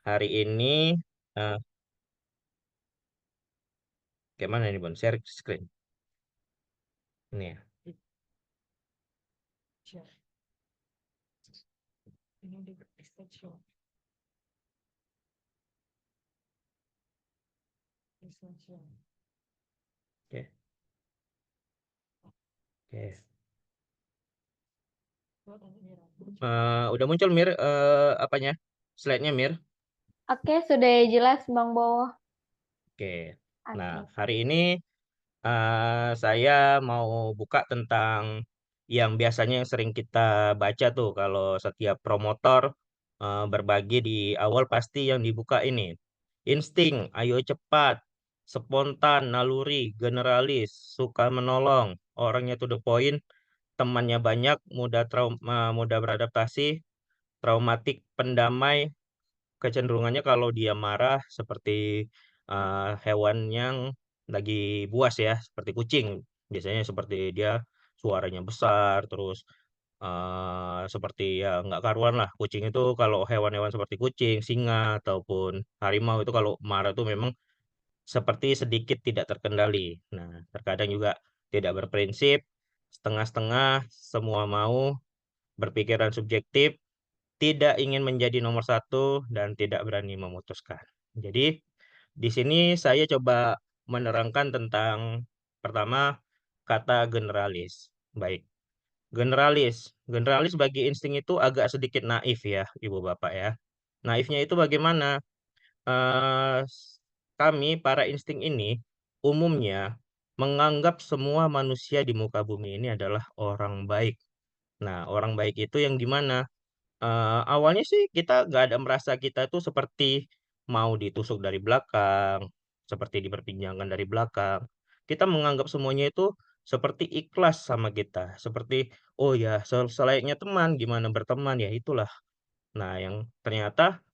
Hari ini, eh, kayak mana ini, Bon? Share screen. Ini ya. Oke, oke. Udah muncul, Mir, apanya? Slide-nya, Mir. Oke, sudah jelas Bang Bo. Oke. Nah, Oke. hari ini saya mau buka tentang yang biasanya yang sering kita baca tuh kalau setiap promotor berbagi di awal pasti yang dibuka ini. Insting, ayo cepat, spontan, naluri, generalis, suka menolong, orangnya to the point, temannya banyak, mudah beradaptasi, traumatik, pendamai, kecenderungannya kalau dia marah seperti hewan yang lagi buas ya, seperti kucing. Biasanya seperti dia suaranya besar, terus seperti ya nggak karuan lah. Kucing itu kalau hewan-hewan seperti kucing, singa, ataupun harimau itu kalau marah itu memang seperti sedikit tidak terkendali. Nah, terkadang juga tidak berprinsip, setengah-setengah, semua mau, berpikiran subjektif, tidak ingin menjadi nomor satu, dan tidak berani memutuskan. Jadi, di sini saya coba menerangkan tentang pertama kata generalis. Baik, generalis. Generalis bagi insting itu agak sedikit naif ya, Ibu Bapak ya. Naifnya itu bagaimana? Eh, Kami para insting ini umumnya menganggap semua manusia di muka bumi ini adalah orang baik. Nah, orang baik itu yang gimana? Awalnya sih kita nggak ada merasa kita tuh seperti mau ditusuk dari belakang, seperti diperpinjangkan dari belakang. Kita menganggap semuanya itu seperti ikhlas sama kita, seperti, "Oh ya, selayaknya teman, gimana berteman, ya itulah." Nah, yang ternyata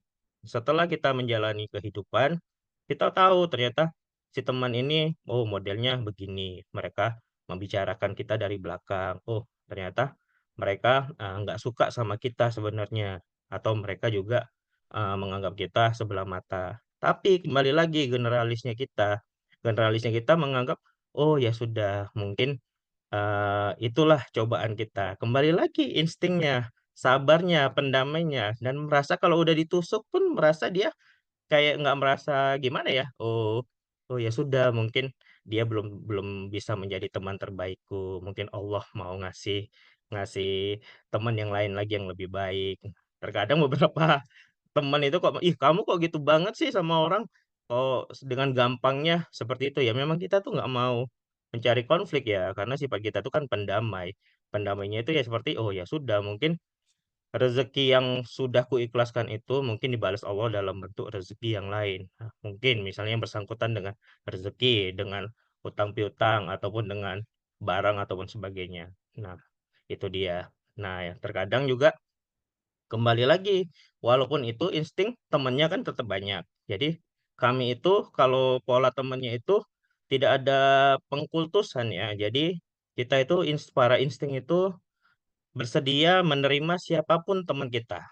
setelah kita menjalani kehidupan, kita tahu ternyata si teman ini, oh modelnya begini. Mereka membicarakan kita dari belakang. Oh, ternyata mereka nggak suka sama kita sebenarnya. Atau mereka juga menganggap kita sebelah mata. Tapi kembali lagi generalisnya kita. Generalisnya kita menganggap, oh ya sudah, mungkin itulah cobaan kita. Kembali lagi instingnya, sabarnya, pendamainya, dan merasa kalau udah ditusuk pun merasa dia kayak nggak merasa gimana ya, oh oh ya sudah mungkin dia belum belum bisa menjadi teman terbaikku, mungkin Allah mau ngasih ngasih teman yang lain lagi yang lebih baik. Terkadang beberapa teman itu kok, "Ih kamu kok gitu banget sih sama orang? Kok dengan gampangnya seperti itu?" Ya memang kita tuh nggak mau mencari konflik ya, karena sifat kita tuh kan pendamai. Pendamainya itu ya seperti, oh ya sudah mungkin rezeki yang sudah kuikhlaskan itu mungkin dibalas Allah dalam bentuk rezeki yang lain. Nah, mungkin misalnya yang bersangkutan dengan rezeki, dengan hutang piutang, ataupun dengan barang ataupun sebagainya. Nah, itu dia. Nah, ya terkadang juga kembali lagi, walaupun itu insting temannya kan tetap banyak. Jadi kami itu kalau pola temannya itu tidak ada pengkultusan ya. Jadi kita itu para insting itu bersedia menerima siapapun teman kita.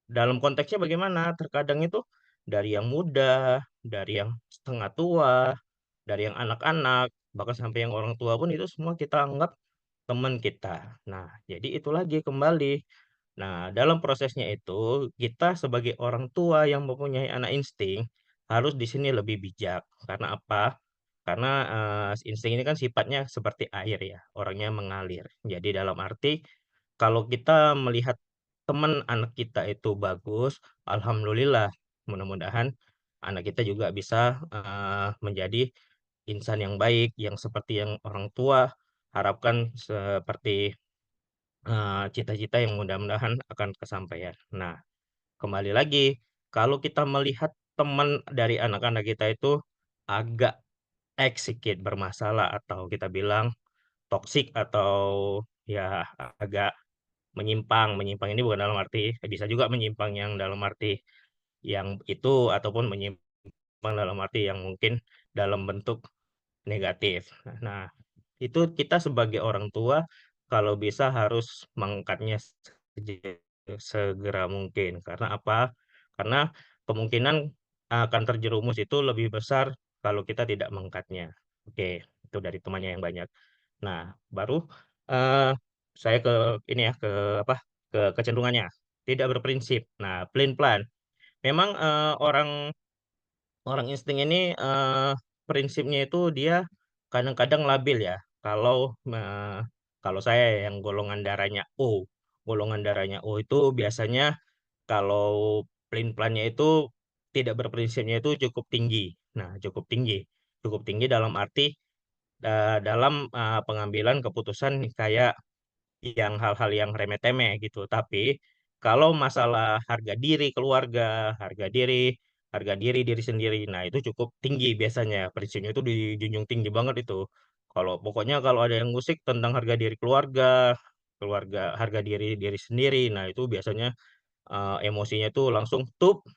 Dalam konteksnya bagaimana? Terkadang itu dari yang muda, dari yang setengah tua, dari yang anak-anak, bahkan sampai yang orang tua pun itu semua kita anggap teman kita. Nah, jadi itu lagi kembali. Nah, dalam prosesnya itu kita sebagai orang tua yang mempunyai anak insting harus di sini lebih bijak. Karena apa? Karena insting ini kan sifatnya seperti air ya, orangnya mengalir. Jadi dalam arti kalau kita melihat teman anak kita itu bagus, alhamdulillah, mudah-mudahan anak kita juga bisa menjadi insan yang baik, yang seperti yang orang tua harapkan, seperti cita-cita yang mudah-mudahan akan kesampaian. Nah, kembali lagi, kalau kita melihat teman dari anak-anak kita itu agak sedikit bermasalah atau kita bilang toksik atau ya agak menyimpang. Menyimpang ini bukan dalam arti bisa juga menyimpang yang dalam arti yang itu ataupun menyimpang dalam arti yang mungkin dalam bentuk negatif. Nah, itu kita sebagai orang tua kalau bisa harus mengangkatnya segera mungkin. Karena apa? karena kemungkinan akan terjerumus itu lebih besar kalau kita tidak mengangkatnya. Oke, itu dari temannya yang banyak. Nah, baru eh, saya ke ini ya, ke apa? Ke kecenderungannya. Tidak berprinsip. Nah, plan-plan. Memang orang orang insting ini prinsipnya itu dia kadang-kadang labil ya. Kalau saya yang golongan darahnya O, golongan darahnya O itu biasanya kalau plan-plannya itu tidak berprinsipnya itu cukup tinggi. Nah, cukup tinggi dalam arti dalam pengambilan keputusan kayak yang hal-hal yang remeh-temeh gitu. Tapi kalau masalah harga diri keluarga, harga diri diri sendiri, nah itu cukup tinggi biasanya. Prinsipnya itu dijunjung tinggi banget itu. Pokoknya kalau ada yang musik tentang harga diri keluarga, harga diri diri sendiri, nah itu biasanya emosinya itu langsung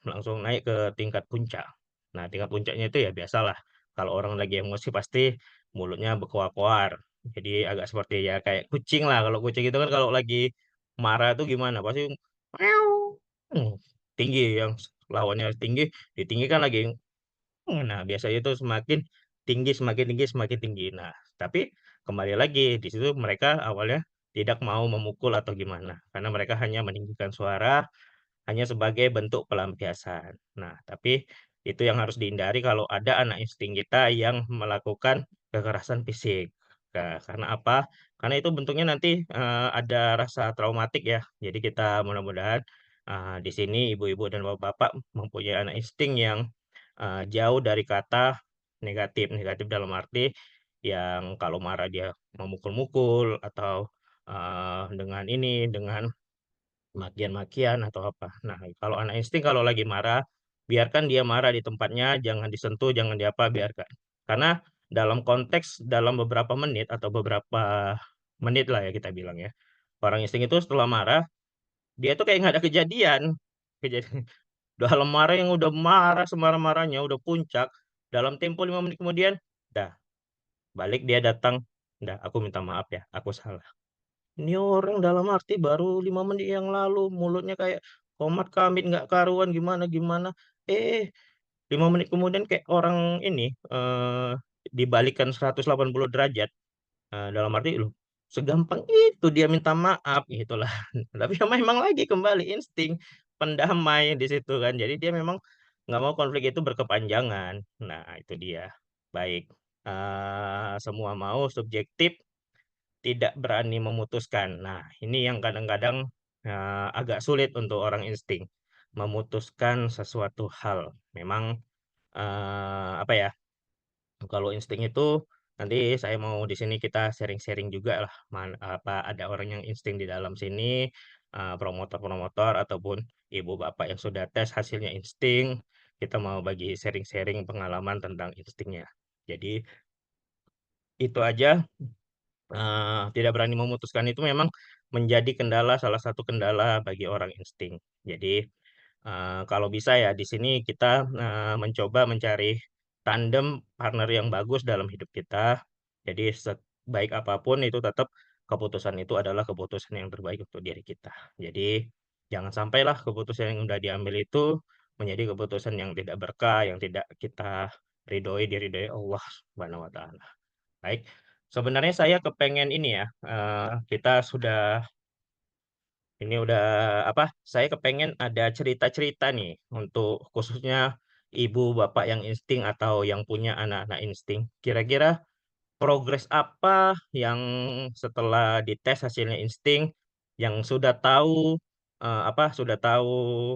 langsung naik ke tingkat puncak. Nah, tingkat puncaknya itu ya biasalah. Kalau orang lagi emosi pasti mulutnya berkoar-koar. Jadi agak seperti ya kayak kucing lah. Kalau kucing itu kan kalau lagi marah tuh gimana? Pasti meow. Hmm, tinggi yang lawannya tinggi, ditinggikan lagi. Nah, biasanya itu semakin tinggi, semakin tinggi. Nah, tapi kembali lagi di situ mereka awalnya tidak mau memukul atau gimana, karena mereka hanya meninggikan suara hanya sebagai bentuk pelampiasan. Nah, tapi itu yang harus dihindari kalau ada anak insting kita yang melakukan kekerasan fisik. Nah, karena apa? Karena itu bentuknya nanti ada rasa traumatik ya. Jadi kita mudah-mudahan di sini ibu-ibu dan bapak-bapak mempunyai anak insting yang jauh dari kata negatif. Negatif dalam arti yang kalau marah dia memukul-mukul atau dengan makian-makian atau apa. Nah, kalau anak insting kalau lagi marah, biarkan dia marah di tempatnya, jangan disentuh, jangan diapa, biarkan. Karena dalam beberapa menit atau beberapa menit lah ya kita bilang ya. Orang insting itu setelah marah, dia tuh kayak nggak ada kejadian. Kejadian dalam marah yang udah marah semarah-marahnya, udah puncak, dalam tempo 5 menit kemudian, dah balik dia datang, dah aku minta maaf ya, aku salah. Ini orang dalam arti baru 5 menit yang lalu mulutnya kayak komat kamit nggak karuan gimana gimana. 5 menit kemudian kayak orang ini dibalikan 180 derajat. Dalam arti loh segampang itu dia minta maaf gitulah. Tapi memang lagi kembali insting pendamai di situ kan. Jadi dia memang nggak mau konflik itu berkepanjangan. Nah itu dia. Baik. Semua mau subjektif tidak berani memutuskan. Nah, ini yang kadang-kadang agak sulit untuk orang insting memutuskan sesuatu hal. Memang apa ya? Kalau insting itu nanti saya mau di sini kita sharing-sharing juga lah. Apa ada orang yang insting di dalam sini, promotor-promotor ataupun ibu bapak yang sudah tes hasilnya insting. Kita mau bagi sharing-sharing pengalaman tentang instingnya. Jadi itu aja tidak berani memutuskan itu memang menjadi salah satu kendala bagi orang insting. Jadi, kalau bisa ya di sini kita mencoba mencari tandem partner yang bagus dalam hidup kita. Jadi, sebaik apapun itu tetap keputusan itu adalah keputusan yang terbaik untuk diri kita. Jadi, jangan sampailah keputusan yang sudah diambil itu menjadi keputusan yang tidak berkah, yang tidak kita ridhoi, diridhoi Allah Subhanahu wa taala. Baik, sebenarnya saya kepengen ini ya, kita sudah ini udah apa? Saya kepengen ada cerita-cerita nih untuk khususnya ibu bapak yang insting atau yang punya anak-anak insting. Kira-kira progres apa yang setelah dites hasilnya insting, yang sudah tahu sudah tahu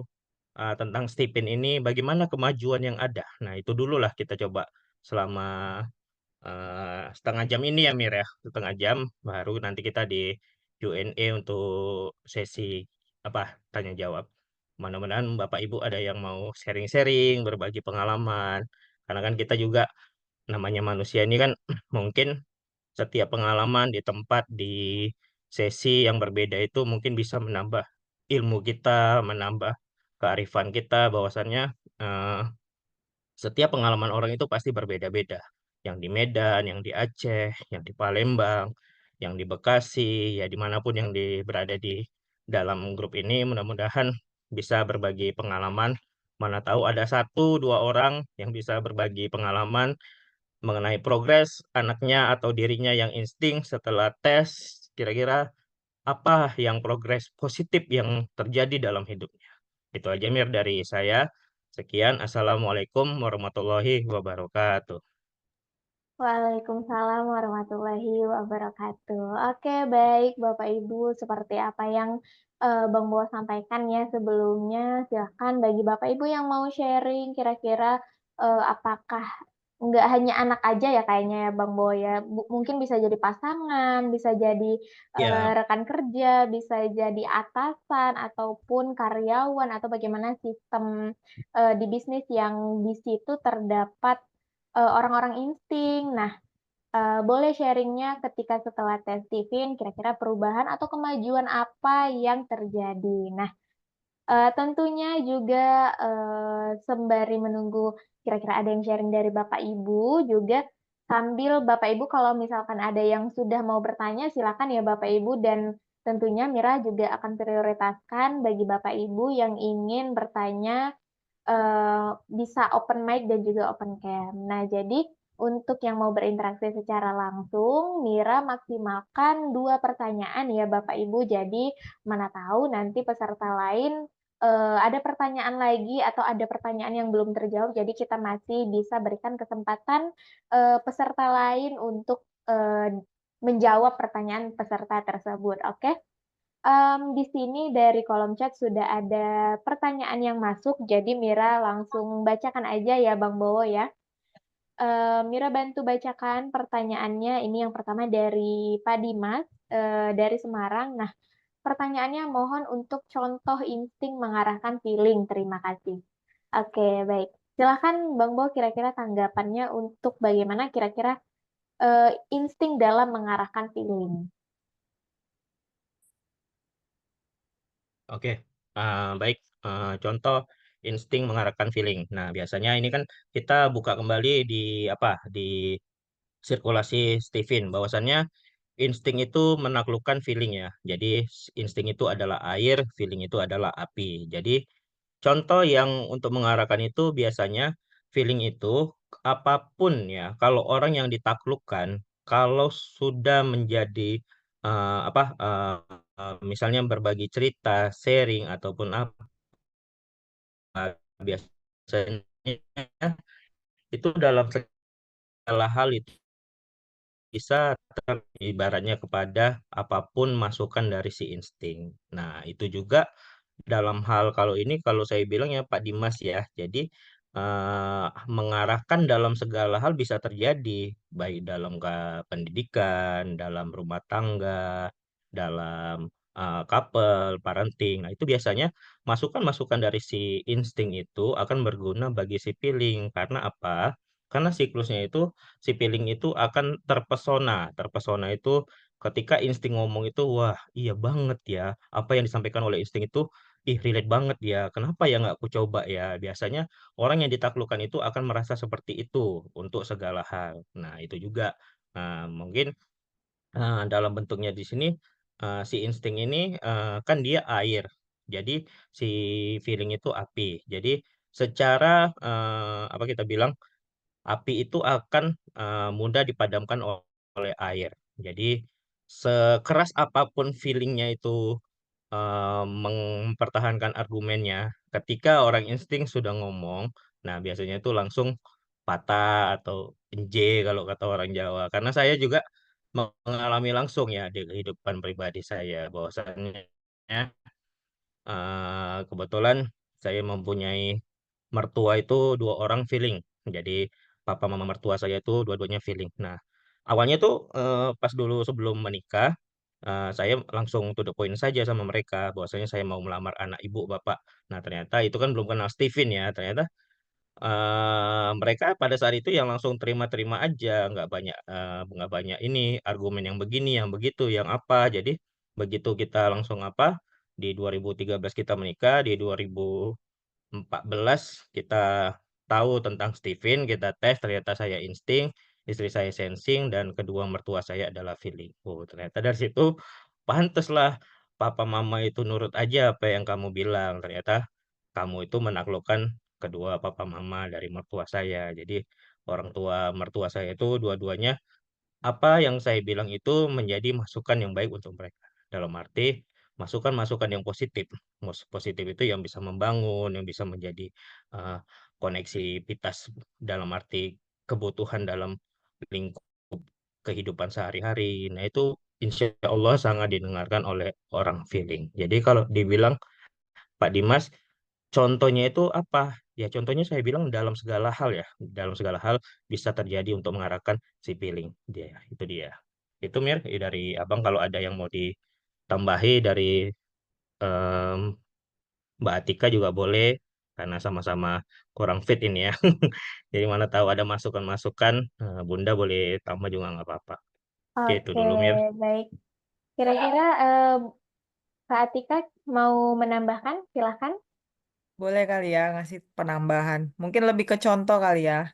tentang Stephen ini, bagaimana kemajuan yang ada. Nah, itu dulu lah kita coba selama setengah jam ini ya Mir ya, setengah jam baru nanti kita di Q&A untuk sesi apa tanya jawab. Mudah-mudahan Bapak Ibu ada yang mau sharing-sharing, berbagi pengalaman. Karena kan kita juga namanya manusia ini kan mungkin setiap pengalaman di tempat di sesi yang berbeda itu mungkin bisa menambah ilmu kita, menambah kearifan kita bahwasannya eh, setiap pengalaman orang itu pasti berbeda-beda. Yang di Medan, yang di Aceh, yang di Palembang, yang di Bekasi, ya dimanapun yang berada di dalam grup ini, mudah-mudahan bisa berbagi pengalaman Mana tahu ada satu dua orang yang bisa berbagi pengalaman mengenai progres anaknya atau dirinya yang insting setelah tes. Kira-kira apa yang progres positif yang terjadi dalam hidupnya. Itu aja Mir dari saya. Sekian, Assalamualaikum warahmatullahi wabarakatuh. Waalaikumsalam warahmatullahi wabarakatuh. Oke, baik Bapak Ibu, seperti apa yang Bang Bo sampaikan ya sebelumnya, silahkan bagi Bapak Ibu yang mau sharing, kira-kira apakah nggak hanya anak aja ya kayaknya ya Bang Bo ya, mungkin bisa jadi pasangan, bisa jadi Ya, rekan kerja, bisa jadi atasan ataupun karyawan atau bagaimana sistem di bisnis yang di situ terdapat orang-orang insting. Nah, boleh sharing-nya ketika setelah tes Tiffin, kira-kira perubahan atau kemajuan apa yang terjadi? Nah, tentunya juga, sembari menunggu kira-kira ada yang sharing dari Bapak Ibu, juga sambil Bapak Ibu kalau misalkan ada yang sudah mau bertanya, silakan ya Bapak Ibu, dan tentunya Mira juga akan prioritaskan bagi Bapak Ibu yang ingin bertanya bisa open mic dan juga open cam. Nah, jadi untuk yang mau berinteraksi secara langsung, Mira maksimalkan 2 pertanyaan ya Bapak Ibu. Jadi mana tahu nanti peserta lain, ada pertanyaan lagi atau ada pertanyaan yang belum terjawab, jadi kita masih bisa berikan kesempatan, peserta lain untuk, menjawab pertanyaan peserta tersebut, oke? Di sini dari kolom chat sudah ada pertanyaan yang masuk, jadi Mira langsung bacakan aja ya Bang Bowo ya. Mira bantu bacakan pertanyaannya, ini yang pertama dari Pak Dimas, dari Semarang. Nah, pertanyaannya mohon untuk contoh insting mengarahkan feeling, terima kasih. Oke, baik. Silahkan Bang Bowo kira-kira tanggapannya untuk bagaimana kira-kira, insting dalam mengarahkan feeling. oke. Baik. Contoh insting mengarahkan feeling. Nah, biasanya ini kan kita buka kembali di apa? Di sirkulasi Stephen. Bahwasannya insting itu menaklukkan feeling ya. Jadi insting itu adalah air, feeling itu adalah api. Jadi contoh yang untuk mengarahkan itu biasanya feeling itu apapun ya. Kalau orang yang ditaklukkan, kalau sudah menjadi misalnya berbagi cerita, sharing ataupun apa biasanya itu dalam segala hal itu bisa ibaratnya kepada apapun masukan dari si insting. Nah, itu juga dalam hal kalau ini kalau saya bilang ya Pak Dimas ya. Jadi mengarahkan dalam segala hal bisa terjadi baik dalam pendidikan, dalam rumah tangga, dalam couple, parenting. Nah, itu biasanya masukan-masukan dari si insting itu akan berguna bagi si feeling. Karena apa? Karena siklusnya itu si feeling itu akan terpesona. Terpesona itu ketika insting ngomong itu, wah iya banget ya. Apa yang disampaikan oleh insting itu, ih relate banget ya. Kenapa ya nggak aku coba ya? Biasanya orang yang ditaklukkan itu akan merasa seperti itu untuk segala hal. Nah itu juga. Mungkin dalam bentuknya di sini si insting ini kan dia air. Jadi si feeling itu api. Jadi secara apa kita bilang api itu akan mudah dipadamkan oleh air. Jadi sekeras apapun feelingnya itu mempertahankan argumennya, ketika orang insting sudah ngomong, nah biasanya itu langsung patah atau enje kalau kata orang Jawa. Karena saya juga mengalami langsung ya di kehidupan pribadi saya, bahwasannya kebetulan saya mempunyai mertua itu dua orang feeling. Jadi papa mama mertua saya itu dua-duanya feeling. Nah, awalnya tuh pas dulu sebelum menikah, saya langsung to the point saja sama mereka bahwasanya saya mau melamar anak ibu bapak. Nah, ternyata itu kan belum kenal Steven ya. Ternyata mereka pada saat itu yang langsung terima-terima aja, nggak banyak ini argumen yang begini, yang begitu, yang apa. Jadi begitu kita langsung apa di 2013 kita menikah, di 2014 kita tahu tentang Steven, kita tes, ternyata saya insting, istri saya sensing, dan kedua mertua saya adalah feeling. Oh, ternyata dari situ pantaslah papa mama itu nurut aja apa yang kamu bilang. Ternyata kamu itu menaklukkan kedua papa mama dari mertua saya. Jadi orang tua mertua saya itu dua-duanya apa yang saya bilang itu menjadi masukan yang baik untuk mereka. Dalam arti masukan-masukan yang positif. Positif itu yang bisa membangun, yang bisa menjadi eh, koneksivitas dalam arti kebutuhan dalam lingkup kehidupan sehari-hari. Nah, itu insya Allah sangat didengarkan oleh orang feeling. Jadi kalau dibilang Pak Dimas, contohnya itu apa? Ya contohnya saya bilang dalam segala hal ya, dalam segala hal bisa terjadi untuk mengarahkan si feeling. Dia, itu dia. Itu Mir, dari Abang kalau ada yang mau ditambahi dari em, Mbak Atika juga boleh, karena sama-sama kurang fit ini ya. Jadi mana tahu ada masukan-masukan, Bunda boleh tambah juga nggak apa-apa. Oke, itu Oke, dulu Mir. baik. Kira-kira Kak Atika mau menambahkan? Silahkan. Boleh kali ya ngasih penambahan. Mungkin lebih ke contoh kali ya.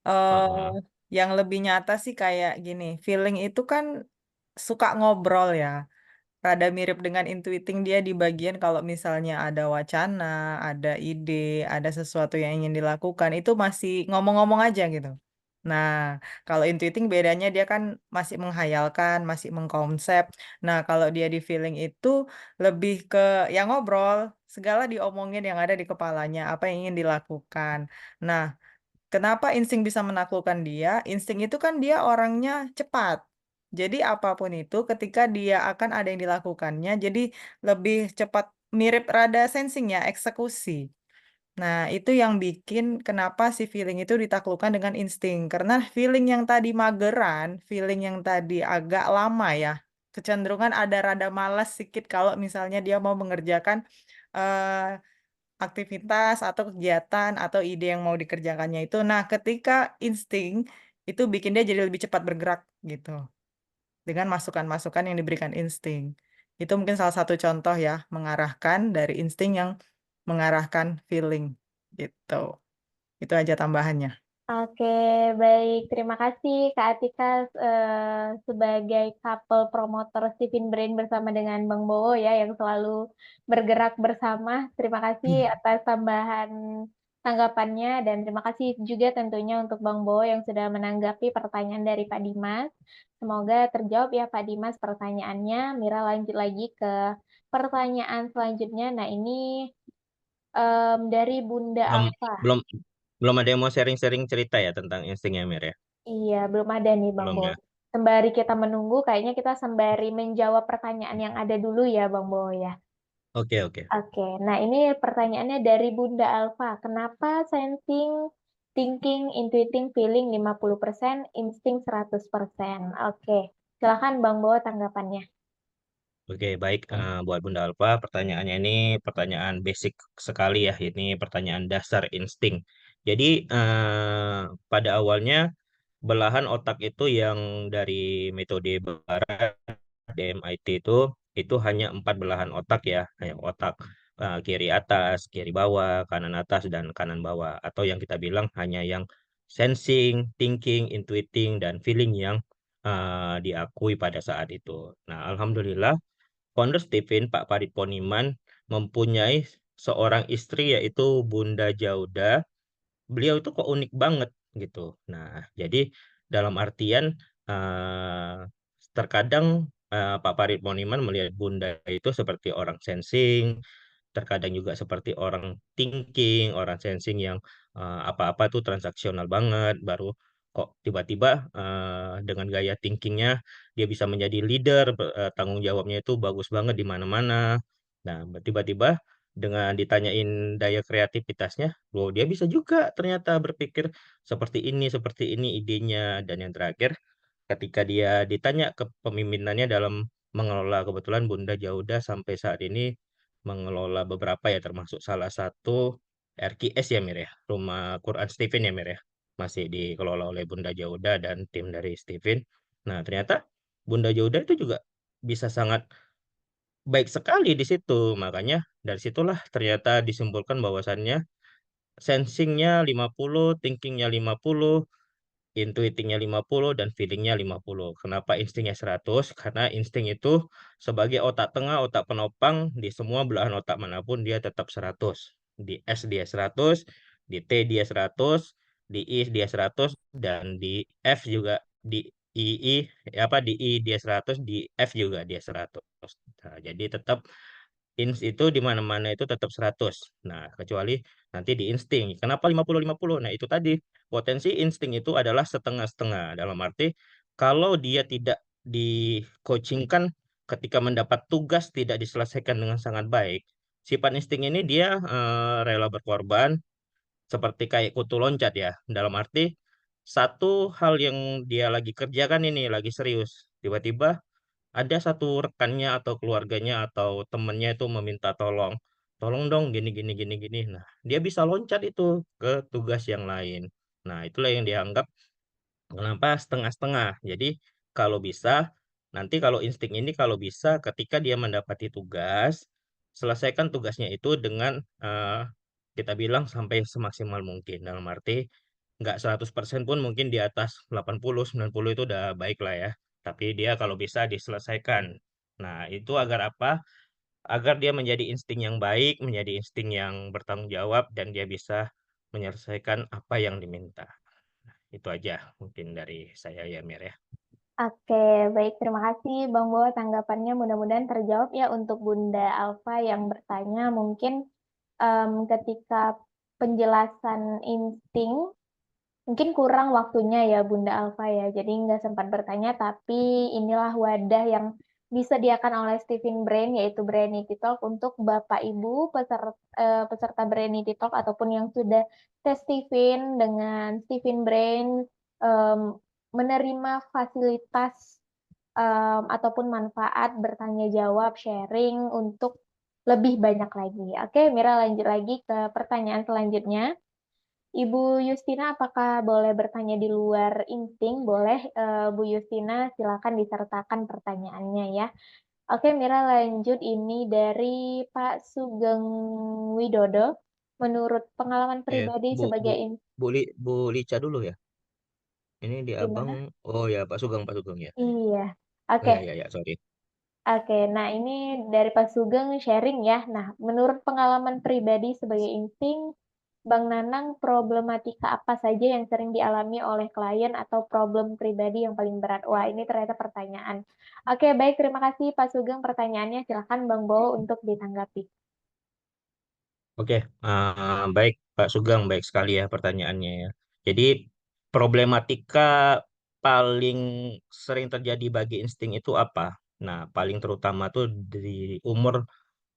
eh Heeh. yang lebih nyata sih kayak gini. Feeling itu kan suka ngobrol ya. Rada mirip dengan intuiting dia di bagian kalau misalnya ada wacana, ada ide, ada sesuatu yang ingin dilakukan, itu masih ngomong-ngomong aja gitu. Nah, kalau intuiting bedanya dia kan masih menghayalkan, masih mengkonsep. Nah, kalau dia di feeling itu lebih ke yang ngobrol, segala diomongin yang ada di kepalanya, apa yang ingin dilakukan. Nah, kenapa insting bisa menaklukkan dia? Insting itu kan dia orangnya cepat. Jadi apapun itu ketika dia akan ada yang dilakukannya, jadi lebih cepat mirip rada sensing ya, eksekusi. Nah, itu yang bikin kenapa si feeling itu ditaklukkan dengan insting. Karena feeling yang tadi mageran, feeling yang tadi agak lama ya, kecenderungan ada rada malas sedikit kalau misalnya dia mau mengerjakan eh, aktivitas atau kegiatan atau ide yang mau dikerjakannya itu. Nah, ketika insting itu bikin dia jadi lebih cepat bergerak gitu dengan masukan-masukan yang diberikan insting. Itu mungkin salah satu contoh ya, mengarahkan dari insting yang mengarahkan feeling gitu. Itu aja tambahannya. Oke, baik. Terima kasih Kak Atika sebagai couple promotor Stephen Brain bersama dengan Bang Bowo ya yang selalu bergerak bersama. Terima kasih atas tambahan tanggapannya dan terima kasih juga tentunya untuk Bang Bowo yang sudah menanggapi pertanyaan dari Pak Dimas. Semoga terjawab ya Pak Dimas pertanyaannya. Mira lanjut lagi ke pertanyaan selanjutnya. Nah, ini dari Bunda Belum Alfa. belum belum ada yang mau sharing-sharing cerita ya tentang instingnya Mir ya? Iya, belum ada nih Bang Belum Bo. ya? Sembari kita menunggu, kayaknya kita sembari menjawab pertanyaan yang ada dulu ya Bang Bo ya. Oke, oke. Oke, nah ini pertanyaannya dari Bunda Alfa. Kenapa sensing, thinking, intuiting, feeling 50%, insting 100%? Oke, silakan Bang Bo tanggapannya. Oke, baik. Buat Bunda Alfa, pertanyaannya ini pertanyaan basic sekali ya. Ini pertanyaan dasar insting. Jadi, pada awalnya belahan otak itu yang dari metode Barat DMIT itu hanya 4 belahan otak ya, kayak otak kiri atas, kiri bawah, kanan atas, dan kanan bawah. Atau yang kita bilang hanya yang sensing, thinking, intuiting, dan feeling yang diakui pada saat itu. Nah, Alhamdulillah founder Stephen, Pak Farid Poniman, mempunyai seorang istri yaitu Bunda Jauda. Beliau itu kok unik banget gitu. Nah, jadi dalam artian eh, terkadang Pak Farid Poniman melihat Bunda itu seperti orang sensing, terkadang juga seperti orang thinking, orang sensing yang apa-apa tuh transaksional banget, baru kok tiba-tiba dengan gaya thinkingnya dia bisa menjadi leader, tanggung jawabnya itu bagus banget di mana-mana. Nah, tiba-tiba dengan ditanyain daya kreativitasnya, loh dia bisa juga ternyata berpikir seperti ini idenya. Dan yang terakhir, ketika dia ditanya kepemimpinannya dalam mengelola, kebetulan Bunda Jauda sampai saat ini mengelola beberapa ya, termasuk salah satu RQS ya Mir ya, Rumah Quran Stephen ya Mir ya, masih dikelola oleh Bunda Jauda dan tim dari Stephen. Nah, ternyata Bunda Jauda itu juga bisa sangat baik sekali di situ. Makanya dari situlah ternyata disimpulkan bahwasannya sensingnya 50, thinkingnya 50, intuitingnya 50, dan feelingnya 50. Kenapa instingnya 100? Karena insting itu sebagai otak tengah, otak penopang di semua belahan otak manapun dia tetap 100. Di S dia 100, Di T dia 100, di I dia 100, dan di F juga di I apa di I dia 100, di F juga dia 100. Nah, jadi tetap ins itu di mana-mana itu tetap 100. Nah, kecuali nanti di insting. Kenapa 50-50? Nah, itu tadi potensi insting itu adalah setengah-setengah. Dalam arti kalau dia tidak di-coachingkan ketika mendapat tugas tidak diselesaikan dengan sangat baik, sifat insting ini dia rela berkorban seperti kayak kutu loncat ya. Dalam arti satu hal yang dia lagi kerjakan ini lagi serius, tiba-tiba ada satu rekannya atau keluarganya atau temennya itu meminta tolong, tolong dong gini gini gini gini. Nah, dia bisa loncat itu ke tugas yang lain. Nah, itulah yang dianggap kenapa setengah-setengah. Jadi kalau bisa, nanti kalau insting ini kalau bisa ketika dia mendapati tugas, selesaikan tugasnya itu dengan kita bilang sampai semaksimal mungkin. Dalam arti nggak 100% pun mungkin di atas 80-90 itu udah baik lah ya. Tapi dia kalau bisa diselesaikan. Nah, itu agar apa? Agar dia menjadi insting yang baik, menjadi insting yang bertanggung jawab, dan dia bisa menyelesaikan apa yang diminta. Itu aja mungkin dari saya ya, Mir ya. Oke, baik. Terima kasih Bang Bo tanggapannya. Mudah-mudahan terjawab ya untuk Bunda Alfa yang bertanya. Mungkin ketika penjelasan insting, mungkin kurang waktunya ya Bunda Alfa ya. Jadi nggak sempat bertanya, tapi inilah wadah yang disediakan oleh Stephen Brain, yaitu Brainity Talk untuk Bapak Ibu peserta Brainity Talk ataupun yang sudah tes Stephen dengan Stephen Brain em, menerima fasilitas ataupun manfaat bertanya jawab, sharing untuk lebih banyak lagi. Oke, Mira lanjut lagi ke pertanyaan selanjutnya. Ibu Justina, apakah boleh bertanya di luar insting? Boleh, Bu Justina, silakan disertakan pertanyaannya ya. Oke, Mira lanjut ini dari Pak Sugeng Widodo. Menurut pengalaman Eh, pribadi Bu, sebagai Bu, Bu Lica dulu ya. Ini di abang, gimana? oh ya Pak Sugeng ya. Iya. Oh Oke, ya ya ya, sorry. Oke, nah ini dari Pak Sugeng sharing ya. Nah, menurut pengalaman pribadi sebagai insting, Bang Nanang, problematika apa saja yang sering dialami oleh klien atau problem pribadi yang paling berat? Wah, ini ternyata pertanyaan. Oke, baik. Terima kasih Pak Sugeng pertanyaannya. Silakan Bang Bo untuk ditanggapi. Oke, baik Pak Sugeng, baik sekali ya pertanyaannya ya. Jadi problematika paling sering terjadi bagi insting itu apa? Nah, paling terutama tuh di umur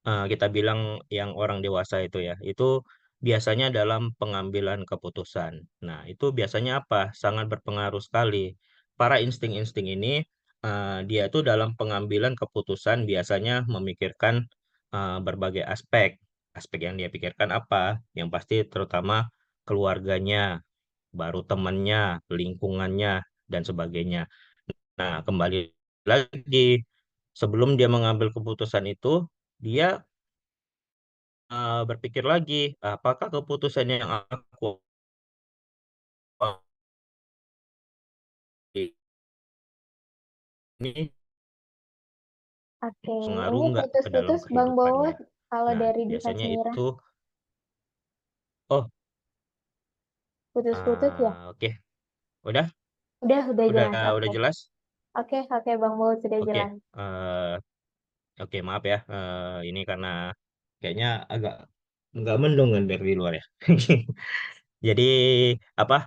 kita bilang yang orang dewasa itu ya, itu biasanya dalam pengambilan keputusan. Nah, itu biasanya apa? Sangat berpengaruh sekali. Para insting-insting ini, dia itu dalam pengambilan keputusan biasanya memikirkan berbagai aspek. Aspek yang dia pikirkan apa? Yang pasti terutama keluarganya, baru temannya, lingkungannya, dan sebagainya. Nah, kembali lagi, sebelum dia mengambil keputusan itu, dia berpikir lagi, apakah keputusan yang aku ambil ini Oke, pengaruh ini nggak ke dalam putus-putus Bang Bo kehidupannya. kalau Nah, dari device biasanya Mira. itu, oh, Putus-putus ya? oke, udah, Udah udah, jelas. udah Oke. jelas. Oke, Bang Bo sudah Oke, jelas. eh, oke, maaf ya, ini karena kayaknya agak nggak mendung kan dari luar ya. Jadi apa?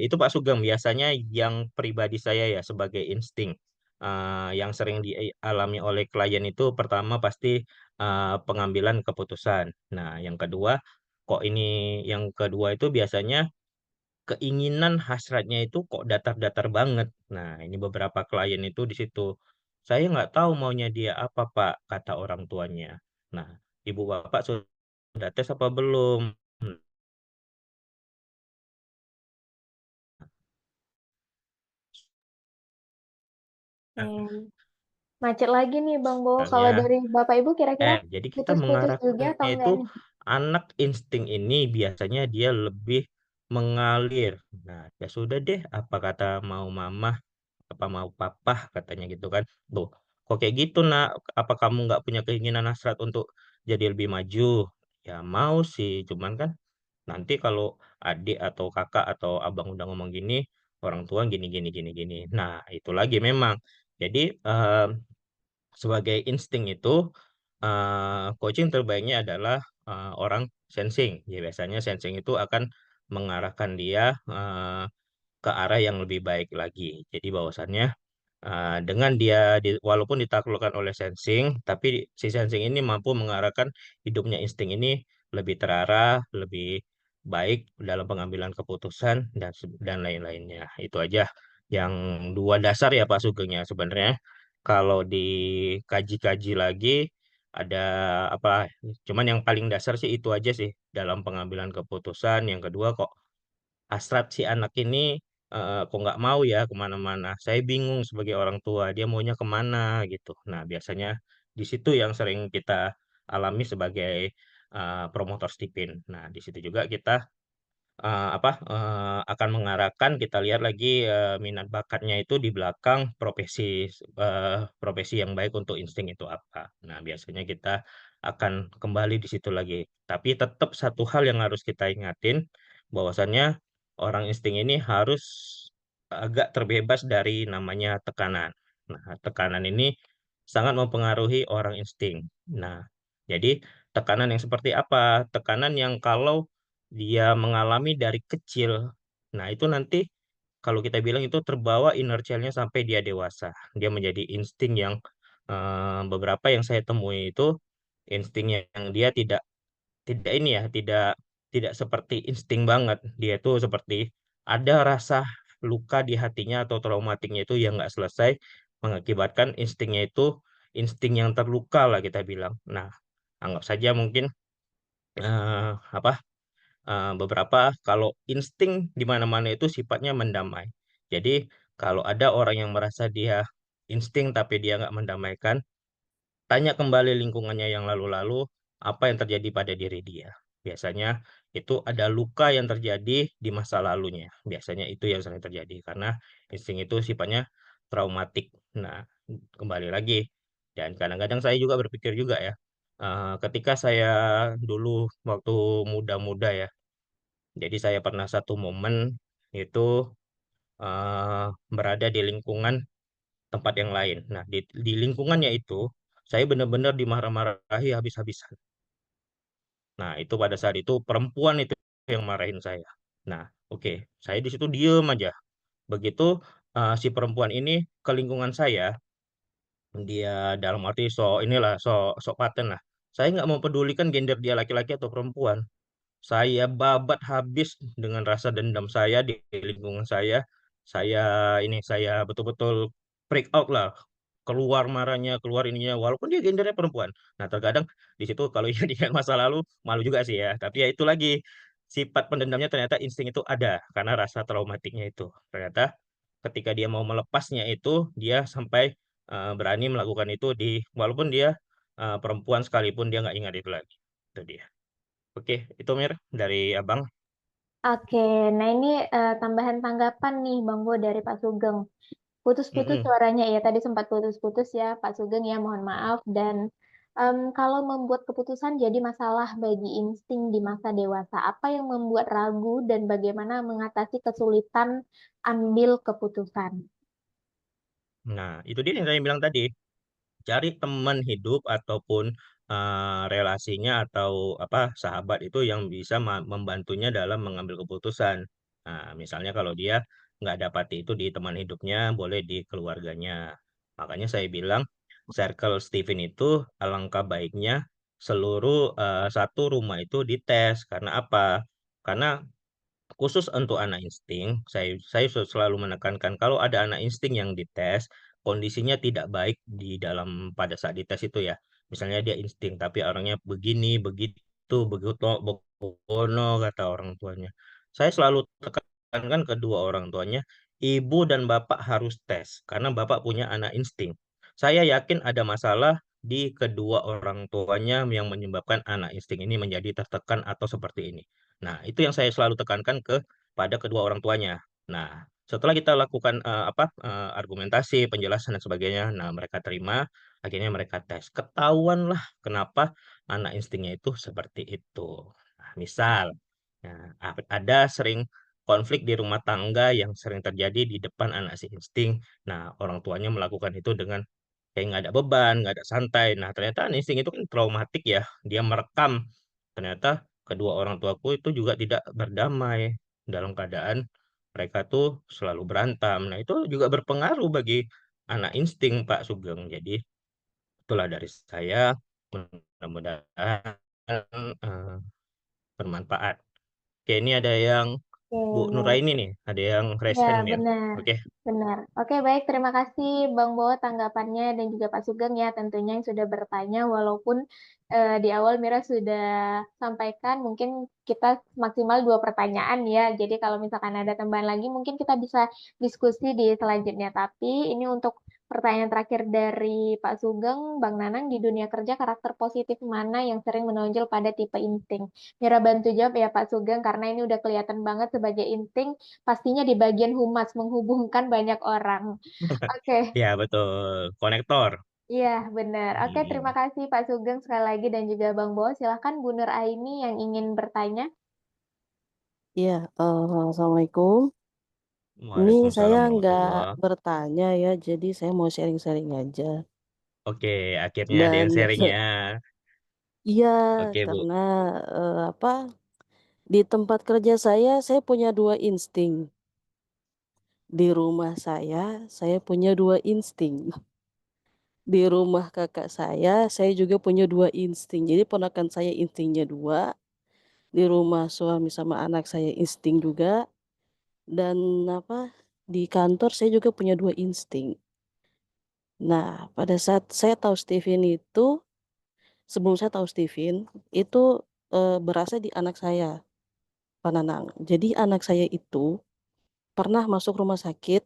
Itu Pak Sugeng biasanya yang pribadi saya ya sebagai insting yang sering dialami oleh klien itu pertama pasti pengambilan keputusan. Nah, yang kedua kok ini yang kedua itu biasanya keinginan hasratnya itu kok datar-datar banget. Nah, ini beberapa klien itu di situ. Saya nggak tahu maunya dia apa, Pak, kata orang tuanya. Nah, ibu bapak sudah tes apa belum? Hmm. Macet lagi nih Bang Bo. Kalau Misalnya, dari Bapak Ibu kira-kira jadi kita putus-putus juga atau mengarahkannya enggak itu nih? anak insting ini biasanya dia lebih mengalir. Nah, ya sudah deh, apa kata mau mama, apa mau papa, katanya gitu kan. Tuh, kok kayak gitu nak? Apa kamu nggak punya keinginan hasrat untuk jadi lebih maju? Ya mau sih, cuman kan nanti kalau adik atau kakak atau abang udah ngomong gini, orang tua gini gini gini gini. Nah, itu lagi memang. Jadi sebagai insting itu coaching terbaiknya adalah orang sensing. Ya biasanya sensing itu akan mengarahkan dia ke arah yang lebih baik lagi. Jadi bahwasannya dengan dia walaupun ditaklukkan oleh sensing, tapi si sensing ini mampu mengarahkan hidupnya insting ini lebih terarah, lebih baik dalam pengambilan keputusan dan lain-lainnya. Itu aja yang dua dasar ya Pak Sugeng ya sebenarnya. Kalau dikaji-kaji lagi ada apa? Cuman yang paling dasar sih itu aja sih dalam pengambilan keputusan. Yang kedua kok hasrat si anak ini kok nggak mau ya kemana-mana. Saya bingung sebagai orang tua, dia maunya kemana gitu. Nah, biasanya di situ yang sering kita alami sebagai promotor stipin. Nah, di situ juga kita akan mengarahkan kita lihat lagi minat bakatnya itu di belakang profesi yang baik untuk insting itu apa. Nah, biasanya kita akan kembali di situ lagi. Tapi tetap satu hal yang harus kita ingatin bahwasannya orang insting ini harus agak terbebas dari namanya tekanan. Nah, tekanan ini sangat mempengaruhi orang insting. Nah, jadi tekanan yang seperti apa? Tekanan yang kalau dia mengalami dari kecil. Nah, itu nanti kalau kita bilang itu terbawa inertialnya sampai dia dewasa. Dia menjadi insting yang beberapa yang saya temui itu insting yang dia tidak tidak ini ya, tidak tidak seperti insting banget. Dia itu seperti ada rasa luka di hatinya atau traumatiknya itu yang nggak selesai mengakibatkan instingnya itu insting yang terluka lah kita bilang. Nah, anggap saja mungkin apa beberapa kalau insting di mana-mana itu sifatnya mendamai. Jadi kalau ada orang yang merasa dia insting tapi dia nggak mendamaikan, tanya kembali lingkungannya yang lalu-lalu, apa yang terjadi pada diri dia. Biasanya itu ada luka yang terjadi di masa lalunya. Biasanya itu yang sering terjadi karena insting itu sifatnya traumatik. Nah, kembali lagi. Dan kadang-kadang saya juga berpikir juga ya, ketika saya dulu waktu muda-muda ya, jadi saya pernah satu momen itu berada di lingkungan tempat yang lain. Nah, di lingkungannya itu saya benar-benar dimarah-marahi habis-habisan. Nah, itu pada saat itu perempuan itu yang marahin saya. Nah, oke, saya di situ diem aja. Begitu si perempuan ini ke lingkungan saya, dia dalam arti inilah sok paten lah. Saya nggak mau pedulikan gender dia laki-laki atau perempuan. Saya babat habis dengan rasa dendam saya di lingkungan saya. Saya saya betul-betul freak out lah. Keluar marahnya, keluar ininya, walaupun dia gendernya perempuan. Nah, terkadang di situ kalau ingat masa lalu, malu juga sih ya. Tapi ya itu lagi, sifat pendendamnya ternyata insting itu ada, karena rasa traumatiknya itu. Ternyata ketika dia mau melepasnya itu, dia sampai berani melakukan itu walaupun dia perempuan sekalipun dia nggak ingat itu lagi. Itu dia. Oke, itu Mir dari Abang. Oke, nah ini tambahan tanggapan nih Bang Bo dari Pak Sugeng. Putus-putus Mm-mm. suaranya ya, tadi sempat putus-putus ya Pak Sugeng ya, mohon maaf. Dan kalau membuat keputusan jadi masalah bagi insting di masa dewasa, apa yang membuat ragu dan bagaimana mengatasi kesulitan ambil keputusan? Nah, itu dia yang saya bilang tadi. Cari teman hidup ataupun relasinya atau apa sahabat itu yang bisa membantunya dalam mengambil keputusan. Nah, misalnya kalau dia nggak dapat itu di teman hidupnya, boleh di keluarganya. Makanya saya bilang circle Steven itu alangkah baiknya seluruh satu rumah itu dites. Karena apa? Karena khusus untuk anak insting, saya selalu menekankan kalau ada anak insting yang dites, kondisinya tidak baik di dalam pada saat dites itu ya. Misalnya dia insting, tapi orangnya begini, begitu, begitu, begono kata orang tuanya. Saya selalu tekankan kedua orang tuanya, ibu dan bapak harus tes, karena bapak punya anak insting. Saya yakin ada masalah di kedua orang tuanya yang menyebabkan anak insting ini menjadi tertekan atau seperti ini. Nah, itu yang saya selalu tekankan pada kedua orang tuanya. Nah, setelah kita lakukan argumentasi, penjelasan dan sebagainya, nah mereka terima, akhirnya mereka tes. Ketahuan lah kenapa anak instingnya itu seperti itu. Nah, misal Nah, ada sering konflik di rumah tangga yang sering terjadi di depan anak si insting. Nah, orang tuanya melakukan itu dengan kayak nggak ada beban, nggak ada santai. Nah, ternyata anak insting itu kan traumatik ya. Dia merekam. Ternyata kedua orang tuaku itu juga tidak berdamai dalam keadaan mereka tuh selalu berantem. Nah, itu juga berpengaruh bagi anak insting, Pak Sugeng. Jadi, itulah dari saya. Mudah-mudahan eh, bermanfaat. Oke, ini ada yang Bu Oke, baik. Nuraini nih, ada yang raise Ya, hand nih. benar. Oke, Benar. Oke, baik. Terima kasih Bang Bo tanggapannya dan juga Pak Sugeng ya tentunya yang sudah bertanya walaupun di awal Mira sudah sampaikan mungkin kita maksimal 2 pertanyaan ya. Jadi kalau misalkan ada tambahan lagi mungkin kita bisa diskusi di selanjutnya. Tapi ini untuk pertanyaan terakhir dari Pak Sugeng, Bang Nanang di dunia kerja karakter positif mana yang sering menonjol pada tipe insting? Mira bantu jawab ya Pak Sugeng karena ini udah kelihatan banget sebagai insting pastinya di bagian humas menghubungkan banyak orang. Oke, ya betul. Konektor. iya benar. Oke, terima Hmm. kasih Pak Sugeng sekali lagi dan juga Bang Bo. Silahkan Bu Nur Aini yang ingin bertanya. Iya, Assalamualaikum. Ini saya Waalaikumsalam nggak warahmatullah. bertanya ya, jadi saya mau sharing-sharing aja. Oke, akhirnya ada yang Dan sharing ya. iya, Oke, Bu. karena apa? Di tempat kerja saya punya dua insting. Di rumah saya punya dua insting. Di rumah kakak saya juga punya dua insting. Jadi ponakan saya instingnya dua. Di rumah suami sama anak saya insting juga. Dan apa? Di kantor saya juga punya dua insting. Nah, pada saat saya tahu Steven itu, sebelum saya tahu Steven, itu berasal di anak saya, Pak Nanang. Jadi anak saya itu pernah masuk rumah sakit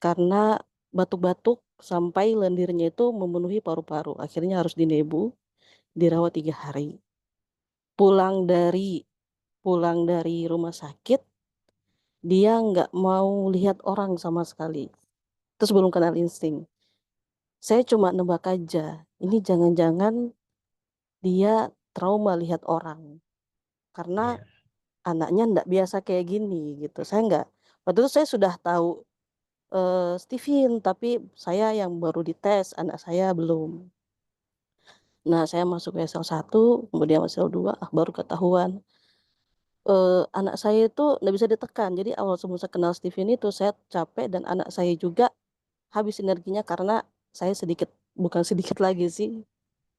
karena batuk-batuk sampai lendirnya itu memenuhi paru-paru. Akhirnya harus dinebu, dirawat 3 hari. Pulang dari rumah sakit, dia nggak mau lihat orang sama sekali. Terus belum kenal insting. Saya cuma nebak aja, ini jangan-jangan dia trauma lihat orang. Karena Iya. anaknya ndak biasa kayak gini gitu. Saya nggak, waktu itu saya sudah tahu Steven, tapi saya yang baru dites, anak saya belum. Nah, saya masuk ke SL1, kemudian SL2, baru ketahuan. Anak saya itu nggak bisa ditekan. Jadi awal sebelum saya kenal Steven itu, saya capek dan anak saya juga habis energinya karena saya sedikit, bukan sedikit lagi sih,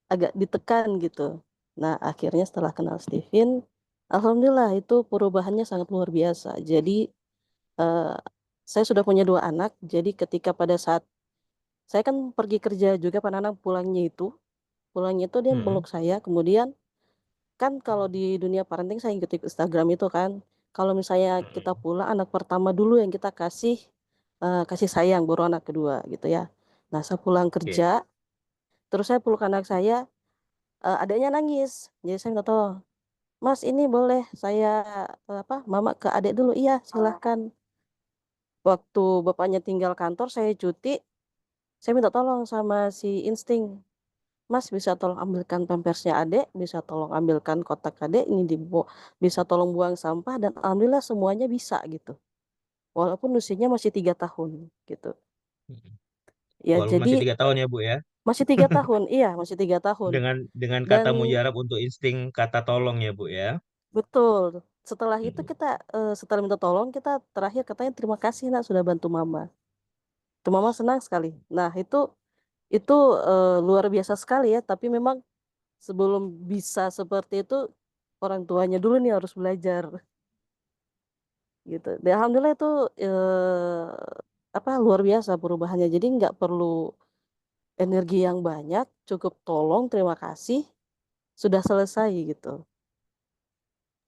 agak ditekan gitu. Nah, akhirnya setelah kenal Steven, alhamdulillah itu perubahannya sangat luar biasa. Jadi eh, saya sudah punya 2 anak. Jadi ketika pada saat saya kan pergi kerja juga, Pak Nanang pulangnya itu dia meluk Mm-mm. saya. Kemudian kan kalau di dunia parenting saya ngikutin Instagram itu kan, kalau misalnya kita Mm-mm. pulang anak pertama dulu yang kita kasih sayang, baru anak kedua gitu ya. Nah, saya pulang kerja, Oke. terus saya peluk anak saya, adiknya nangis. Jadi saya minta tolong, Mas ini boleh saya mama ke adik dulu? Iya, silahkan. Waktu bapaknya tinggal kantor, saya cuti, saya minta tolong sama si insting. Mas bisa tolong ambilkan pampersnya adek, bisa tolong ambilkan kotak adek, ini bisa tolong buang sampah, dan alhamdulillah semuanya bisa gitu. Walaupun usianya masih 3 tahun gitu. Mm-mm. Ya Walaupun jadi masih 3 tahun ya, Bu ya. masih 3 tahun, iya masih 3 tahun. Dengan Dan kata mujarab untuk insting kata tolong ya, Bu ya. betul, setelah itu Mm-mm. kita setelah minta tolong kita terakhir katanya terima kasih nak sudah bantu mama. Itu mama senang sekali. Nah itu luar biasa sekali ya. Tapi memang sebelum bisa seperti itu orang tuanya dulu nih harus belajar gitu. Dan alhamdulillah itu luar biasa perubahannya. Jadi nggak perlu energi yang banyak, cukup tolong, terima kasih, sudah selesai gitu.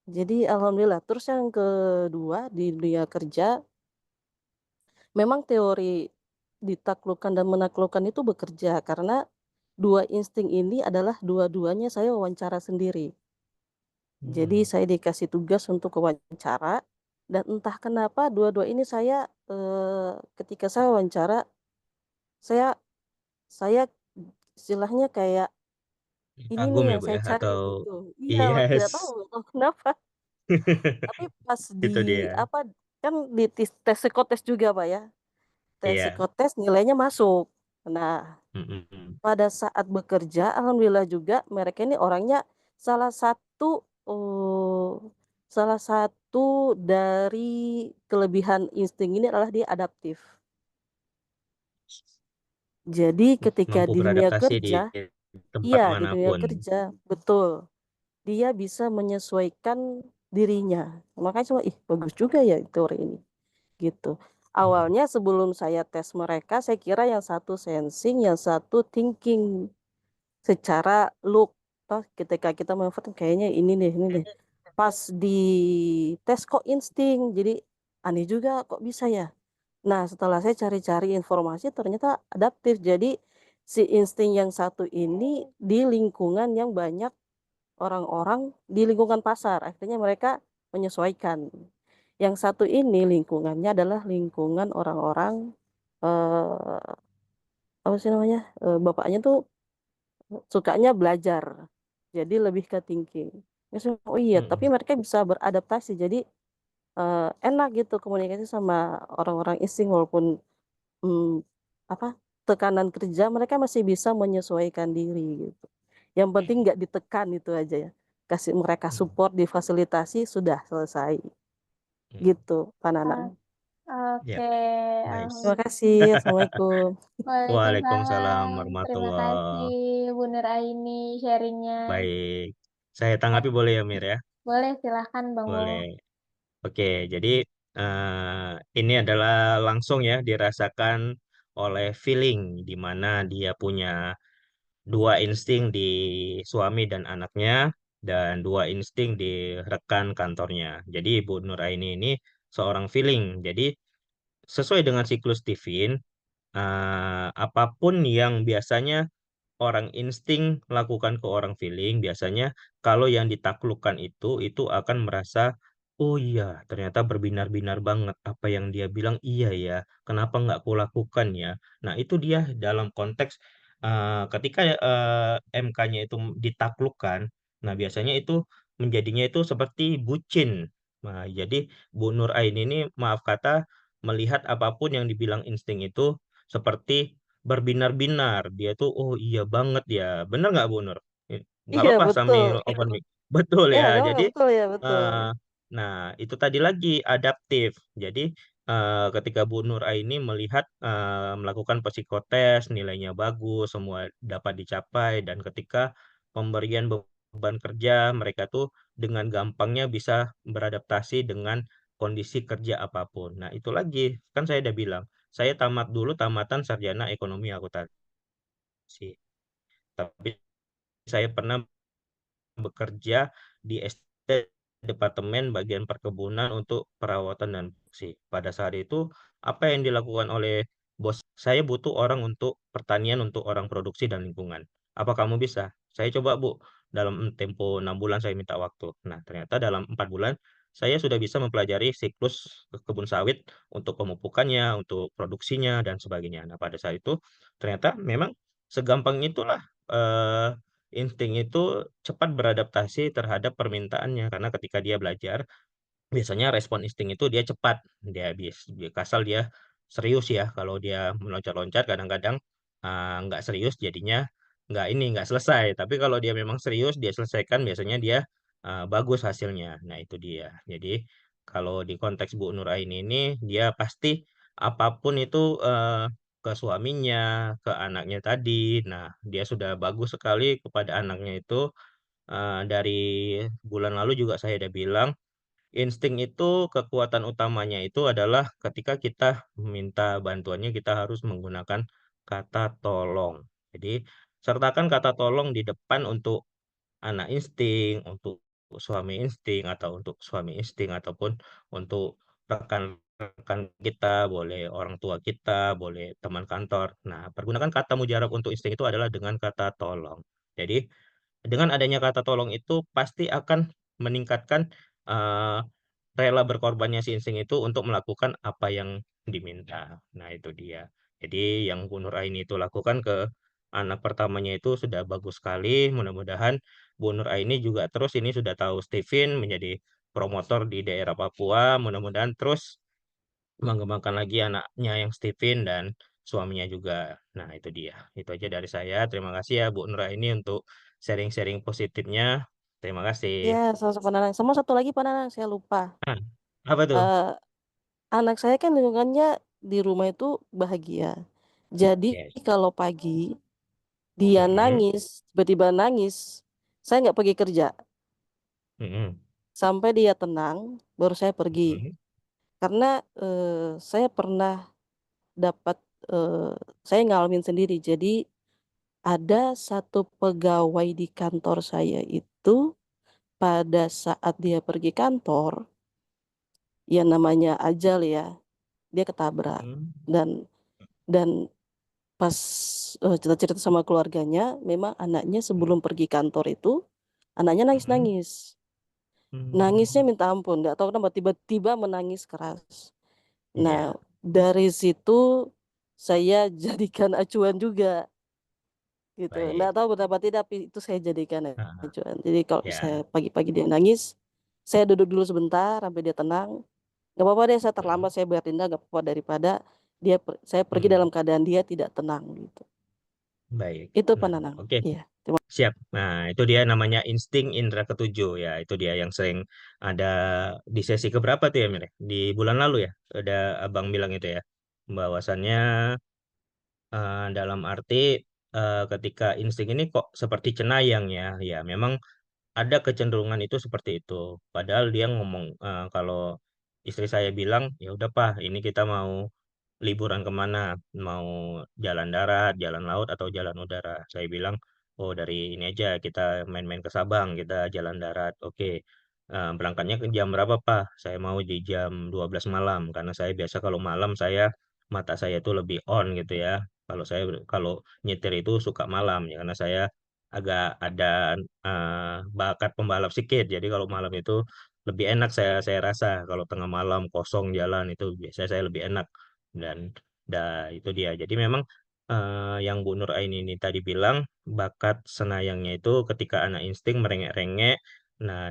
Jadi alhamdulillah. Terus yang kedua di dunia kerja, memang teori ditaklukkan dan menaklukkan itu bekerja karena dua insting ini adalah dua-duanya saya wawancara sendiri. Jadi Mm-mm. saya dikasih tugas untuk wawancara dan entah kenapa dua-dua ini saya ketika saya wawancara saya saya istilahnya kayak ini nih Kagum ya, yang Bu saya ya, cari atau gitu. Iya, yes. tidak tahu kenapa. Tapi pas Itu di dia. apa kan di tes psikotes juga Pak ya. Tes Iya. psikotes nilainya masuk. Nah, Mm-mm. pada saat bekerja, alhamdulillah juga mereka ini orangnya salah satu eh, salah satu dari kelebihan insting ini adalah dia adaptif. Jadi ketika Mampu di dunia beradaptasi di kerja, tempat iya di dunia manapun. kerja, betul. Dia bisa menyesuaikan dirinya. Makanya cuma, ih bagus juga ya teori ini. Gitu. Mm. Awalnya sebelum saya tes mereka, saya kira yang satu sensing, yang satu thinking. Secara look, toh ketika kita menfoto kayaknya ini nih. Pas di tes kok insting, jadi aneh juga kok bisa ya. Nah, setelah saya cari-cari informasi ternyata adaptif. Jadi si insting yang satu ini di lingkungan yang banyak orang-orang di lingkungan pasar, akhirnya mereka menyesuaikan. Yang satu ini lingkungannya adalah lingkungan orang-orang apa sih namanya? Bapaknya tuh sukanya belajar. Jadi lebih ke thinking. Ya, oh iya, tapi Mm-mm. mereka bisa beradaptasi. Jadi enak gitu komunikasi sama orang-orang asing walaupun hmm, apa tekanan kerja mereka masih bisa menyesuaikan diri gitu. Yang penting nggak ditekan itu aja ya. Kasih mereka support difasilitasi sudah selesai. Mm. Gitu, Pak Nanang. Ya, Oke, nice. Terima kasih. Assalamualaikum. Waalaikumsalam Waalaikumsalam. Terima kasih warahmatullah. Bu Nur Aini sharingnya. Baik. Saya Eh, tanggapi boleh ya, Mir ya? boleh silahkan Bang Mo. Boleh. Oke, jadi ini adalah langsung ya dirasakan oleh feeling di mana dia punya dua insting di suami dan anaknya dan dua insting di rekan kantornya. Jadi Bu Nuraini ini seorang feeling. Jadi sesuai dengan siklus Tivin, apapun yang biasanya orang insting lakukan ke orang feeling, biasanya kalau yang ditaklukkan itu akan merasa, oh iya, ternyata berbinar-binar banget. Apa yang dia bilang iya ya, kenapa nggak kulakukan ya? Nah, itu dia dalam konteks ketika MK-nya itu ditaklukkan, nah biasanya itu menjadinya itu seperti bucin. Nah, jadi Bu Nur Aini ini maaf kata melihat apapun yang dibilang insting itu seperti berbinar-binar. Dia tuh, oh iya banget ya. Bener nggak Bu Nur? Nggak Iya, apa-apa betul. sambil open mic. Betul Ya, ya. nggak apa-apa, Jadi, betul ya, betul. eh, nah itu tadi lagi adaptif. Jadi, ketika Bu Nur Aini melihat melakukan psikotes, nilainya bagus, semua dapat dicapai, dan ketika pemberian beban kerja, mereka tuh dengan gampangnya bisa beradaptasi dengan kondisi kerja apapun. Nah, itu lagi, kan saya udah bilang, saya tamat dulu tamatan sarjana ekonomi akuntansi. Tapi saya pernah bekerja di Departemen Bagian Perkebunan untuk perawatan dan produksi. Pada saat itu, apa yang dilakukan oleh bos saya butuh orang untuk pertanian, untuk orang produksi dan lingkungan. Apa kamu bisa? Saya coba, Bu. Dalam tempo 6 bulan saya minta waktu. Nah, ternyata dalam 4 bulan saya sudah bisa mempelajari siklus kebun sawit untuk pemupukannya, untuk produksinya, dan sebagainya. Nah, pada saat itu ternyata memang segampang itulah eh, insting itu cepat beradaptasi terhadap permintaannya karena ketika dia belajar biasanya respon insting itu dia cepat, dia kasal dia serius ya kalau dia meloncat-loncat kadang-kadang nggak serius jadinya nggak selesai, tapi kalau dia memang serius dia selesaikan biasanya dia bagus hasilnya. Nah itu dia. Jadi kalau di konteks Bu Nuraini ini dia pasti apapun itu ke suaminya, ke anaknya tadi. Nah dia sudah bagus sekali kepada anaknya itu. Dari bulan lalu juga saya udah bilang insting itu kekuatan utamanya itu adalah ketika kita minta bantuannya kita harus menggunakan kata tolong. Jadi sertakan kata tolong di depan untuk anak insting, untuk suami insting atau untuk suami insting ataupun untuk rekan-rekan kita, boleh orang tua kita, boleh teman kantor. Nah, pergunakan kata mujarab untuk insting itu adalah dengan kata tolong. Jadi dengan adanya kata tolong itu pasti akan meningkatkan eh, rela berkorbannya si insting itu untuk melakukan apa yang diminta. Nah, itu dia. Jadi yang Bu Nur Aini itu lakukan ke anak pertamanya itu sudah bagus sekali. Mudah-mudahan Bu Nur Aini juga terus ini sudah tahu Steven menjadi promotor di daerah Papua. Mudah-mudahan terus mengembangkan lagi anaknya yang Steven dan suaminya juga. Nah, itu dia. Itu aja dari saya. Terima kasih ya Bu Nura ini untuk sharing-sharing positifnya. Terima kasih. Ya, sama-sama Pak Nanang. Sama satu lagi Pak Nanang, saya lupa. Nah, apa tuh? Eh, anak saya kan lingkungannya di rumah itu bahagia. Jadi Yes. kalau pagi dia Mm-mm. nangis, tiba-tiba nangis, saya nggak pergi kerja. Mm-mm. Sampai dia tenang, baru saya pergi. Mm-mm. Karena saya pernah dapat, eh, saya ngalamin sendiri. Jadi ada satu pegawai di kantor saya itu pada saat dia pergi kantor, ya namanya ajal ya, dia ketabrak. Mm-mm. Dan pas cerita-cerita sama keluarganya, memang anaknya sebelum pergi kantor itu, anaknya Mm-mm. nangis-nangis. Nangisnya minta ampun, nggak tahu kenapa tiba-tiba menangis keras. Nah, Iya, dari situ saya jadikan acuan juga gitu. Nggak baik. tahu betapa tidak, tapi itu saya jadikan Ah, acuan. Jadi kalau saya ya. pagi-pagi dia nangis, saya duduk dulu sebentar sampai dia tenang. Nggak apa-apa deh, saya Mm. terlambat, saya bayar denda, nggak apa-apa daripada saya pergi Mm. dalam keadaan dia tidak tenang gitu. Baik. Itu Pak Nah, Nanang. oke. Iya, terima Siap. Nah, itu dia namanya insting indera ketujuh ya. Itu dia yang sering ada di sesi keberapa tuh ya, Mir? Di bulan lalu ya. Ada Abang bilang itu ya. Bahwasannya dalam arti ketika insting ini kok seperti cenayang ya. Ya, memang ada kecenderungan itu seperti itu. Padahal dia ngomong kalau istri saya bilang, ya udah Pak, ini kita mau liburan kemana? Mau jalan darat, jalan laut, atau jalan udara? Saya bilang, oh dari ini aja kita main-main ke Sabang, kita jalan darat. Oke. Berangkatnya ke jam berapa Pak? Saya mau di jam 12 malam karena saya biasa kalau malam mata saya itu lebih on gitu ya. Kalau nyetir itu suka malam ya karena saya agak ada bakat pembalap sedikit. Jadi kalau malam itu lebih enak saya rasa kalau tengah malam kosong jalan itu biasanya saya lebih enak dan itu dia. Jadi memang yang Bu Nur Aini ini tadi bilang bakat senayangnya itu ketika anak insting merengek-rengek. Nah,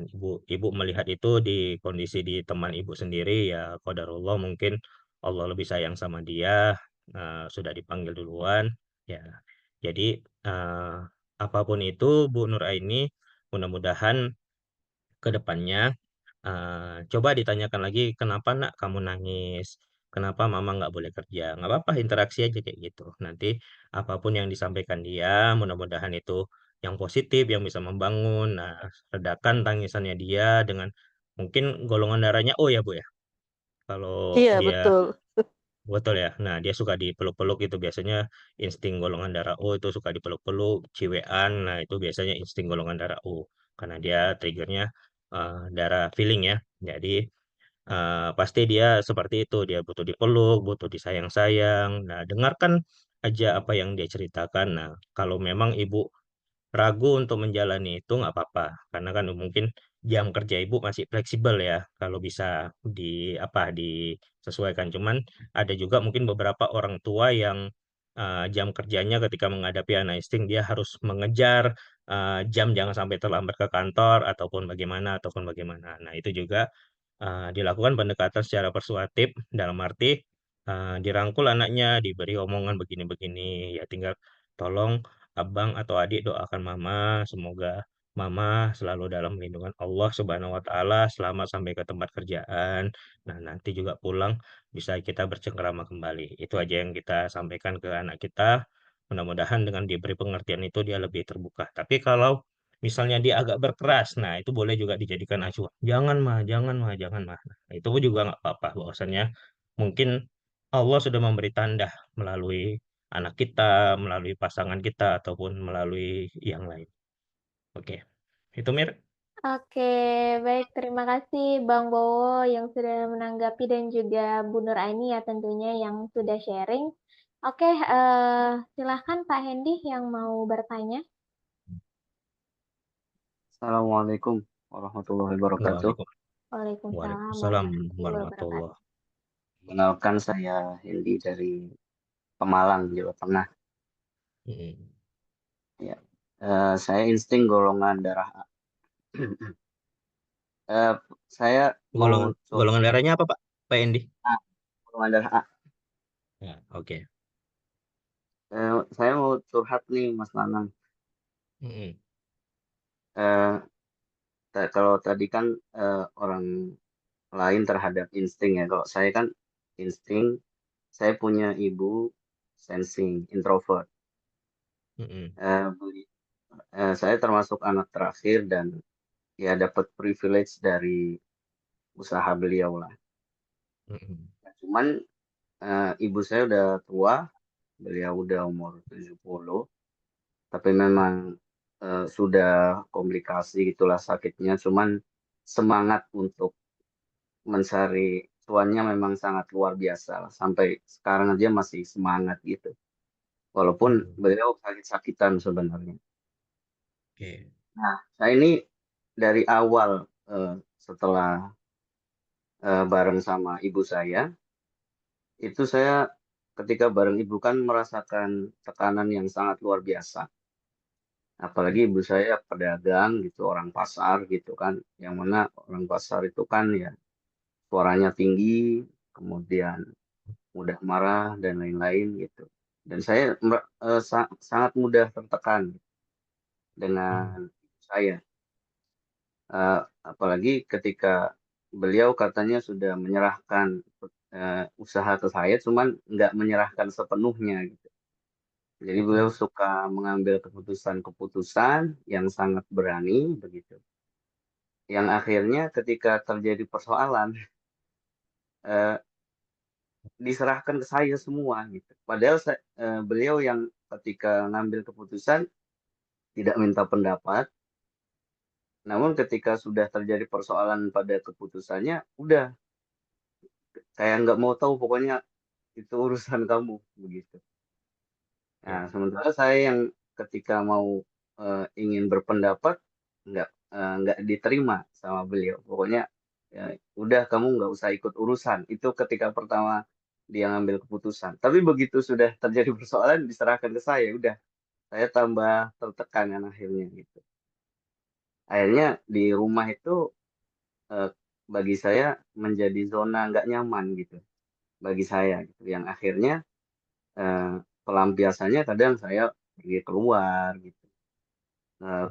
ibu melihat itu di kondisi di teman ibu sendiri ya qadarullah mungkin Allah lebih sayang sama dia sudah dipanggil duluan ya. Jadi eh, apapun itu Bu Nur Aini mudah-mudahan ke depannya coba ditanyakan lagi, kenapa nak kamu nangis? Kenapa mama nggak boleh kerja? Nggak apa-apa, interaksi aja kayak gitu. Nanti apapun yang disampaikan dia, mudah-mudahan itu yang positif, yang bisa membangun. Nah, redakan tangisannya dia dengan mungkin golongan darahnya O ya Bu ya. Kalau Iya, dia betul. betul ya. Nah, dia suka dipeluk-peluk itu biasanya insting golongan darah O itu suka dipeluk-peluk, ciwean. Nah, itu biasanya insting golongan darah O karena dia triggernya darah feeling ya. Jadi pasti dia seperti itu, dia butuh dipeluk, butuh disayang-sayang. Nah, dengarkan aja apa yang dia ceritakan. Nah, kalau memang ibu ragu untuk menjalani itu nggak apa-apa, karena kan mungkin jam kerja ibu masih fleksibel ya, kalau bisa disesuaikan. Cuman ada juga mungkin beberapa orang tua yang jam kerjanya ketika menghadapi anak insting dia harus mengejar jam jangan sampai terlambat ke kantor ataupun bagaimana. Nah, itu juga dilakukan pendekatan secara persuasif dalam arti dirangkul anaknya, diberi omongan begini-begini, ya tinggal tolong abang atau adik doakan mama, semoga mama selalu dalam lindungan Allah Subhanahu wa taala, selamat sampai ke tempat kerjaan. Nah, nanti juga pulang bisa kita bercengkrama kembali. Itu aja yang kita sampaikan ke anak kita. Mudah-mudahan dengan diberi pengertian itu dia lebih terbuka. Tapi kalau misalnya dia agak berkeras, nah itu boleh juga dijadikan acuan. Jangan mah, jangan mah, jangan mah. Nah, itu juga nggak apa-apa. Bahwasannya mungkin Allah sudah memberi tanda melalui anak kita, melalui pasangan kita, ataupun melalui yang lain. Oke, itu Mir. Oke, baik. Terima kasih Bang Bowo yang sudah menanggapi dan juga Bu Nur Aini ya tentunya yang sudah sharing. Oke, silahkan Pak Hendi yang mau bertanya. Assalamualaikum warahmatullahi wabarakatuh. Waalaikumsalam Waalaikumsalam warahmatullahi wabarakatuh. warahmatullah. Kenalkan saya Hendy dari Pemalang, Jawa Tengah. Mm. Ya. Saya insting golongan darah A. Eh, saya mau Golongan curhat. golongan darahnya apa, Pak? Pak Endi? Ah, golongan darah A. Ya, oke. Saya mau curhat nih, Mas Nanang. Mm-mm. Eh, Kalau tadi kan orang lain terhadap insting ya. Kalau saya kan insting, saya punya ibu sensing, introvert. Mm-mm. Saya termasuk anak terakhir dan ya dapat privilege dari usaha beliau lah. Mm-mm. Cuman ibu saya udah tua, beliau udah umur 70, tapi memang sudah komplikasi gitulah sakitnya. Cuman semangat untuk mencari cuannya memang sangat luar biasa lah. Sampai sekarang aja masih semangat gitu. Walaupun Mm-mm. beliau sakit-sakitan sebenarnya. Oke. Nah, saya ini dari awal setelah bareng sama ibu saya, itu saya ketika bareng ibu kan merasakan tekanan yang sangat luar biasa. Apalagi ibu saya pedagang gitu, orang pasar gitu kan. Yang mana orang pasar itu kan ya suaranya tinggi, kemudian mudah marah dan lain-lain gitu. Dan saya sangat mudah tertekan Mm. dengan ibu saya. Apalagi ketika beliau katanya sudah menyerahkan usaha ke saya, cuman nggak menyerahkan sepenuhnya gitu. Jadi beliau Mm-mm. suka mengambil keputusan-keputusan yang sangat berani begitu. Yang akhirnya ketika terjadi persoalan eh, diserahkan ke saya semua gitu. Padahal beliau yang ketika ngambil keputusan tidak minta pendapat, namun ketika sudah terjadi persoalan pada keputusannya, udah kayak nggak mau tahu pokoknya itu urusan kamu begitu. Nah, Oke. sementara saya yang ketika mau ingin berpendapat nggak diterima sama beliau. Pokoknya ya, udah kamu nggak usah ikut urusan. Itu ketika pertama dia ngambil keputusan. Tapi begitu sudah terjadi persoalan diserahkan ke saya, udah saya tambah tertekan kan akhirnya gitu. Akhirnya di rumah itu eh, bagi saya menjadi zona nggak nyaman gitu bagi saya gitu. Yang akhirnya eh, pelampiasannya kadang saya pergi keluar gitu.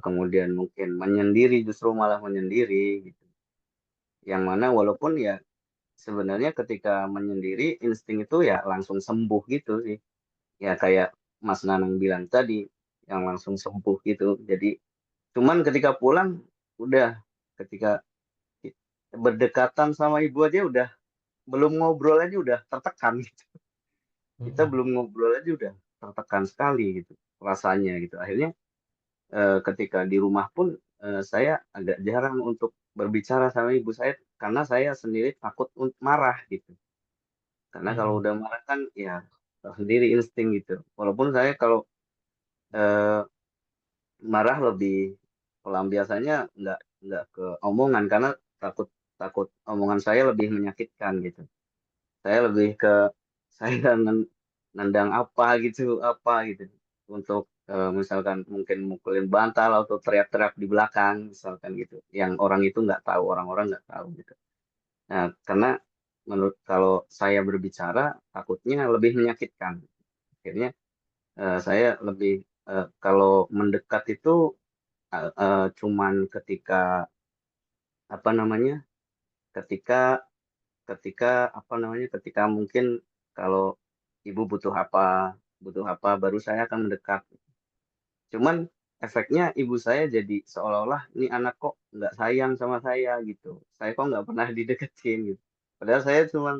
Kemudian mungkin menyendiri, justru malah menyendiri gitu. Yang mana walaupun ya sebenarnya ketika menyendiri insting itu ya langsung sembuh gitu sih. Ya kayak Mas Nanang bilang tadi, yang langsung sembuh gitu. Jadi cuman ketika pulang udah ketika berdekatan sama ibu aja udah belum ngobrol aja udah tertekan gitu. Kita Mm-mm. belum ngobrol aja udah tertekan sekali gitu rasanya gitu. Akhirnya ketika di rumah pun saya agak jarang untuk berbicara sama ibu saya karena saya sendiri takut untuk marah gitu. Karena kalau Mm-mm. udah marah kan ya tahu sendiri insting gitu. Walaupun saya kalau eh, marah lebih pelampiasannya nggak ke omongan karena takut takut omongan saya lebih menyakitkan gitu. Saya lebih ke saya nendang apa gitu untuk misalkan mungkin mukulin bantal atau teriak-teriak di belakang misalkan gitu yang orang itu nggak tahu orang-orang nggak tahu gitu. Nah karena menurut kalau saya berbicara takutnya lebih menyakitkan. Akhirnya saya lebih kalau mendekat itu cuman ketika apa namanya ketika ketika apa namanya ketika mungkin kalau ibu butuh apa baru saya akan mendekat. Cuman efeknya ibu saya jadi seolah-olah ini anak kok nggak sayang sama saya gitu, saya kok nggak pernah dideketin gitu, padahal saya cuma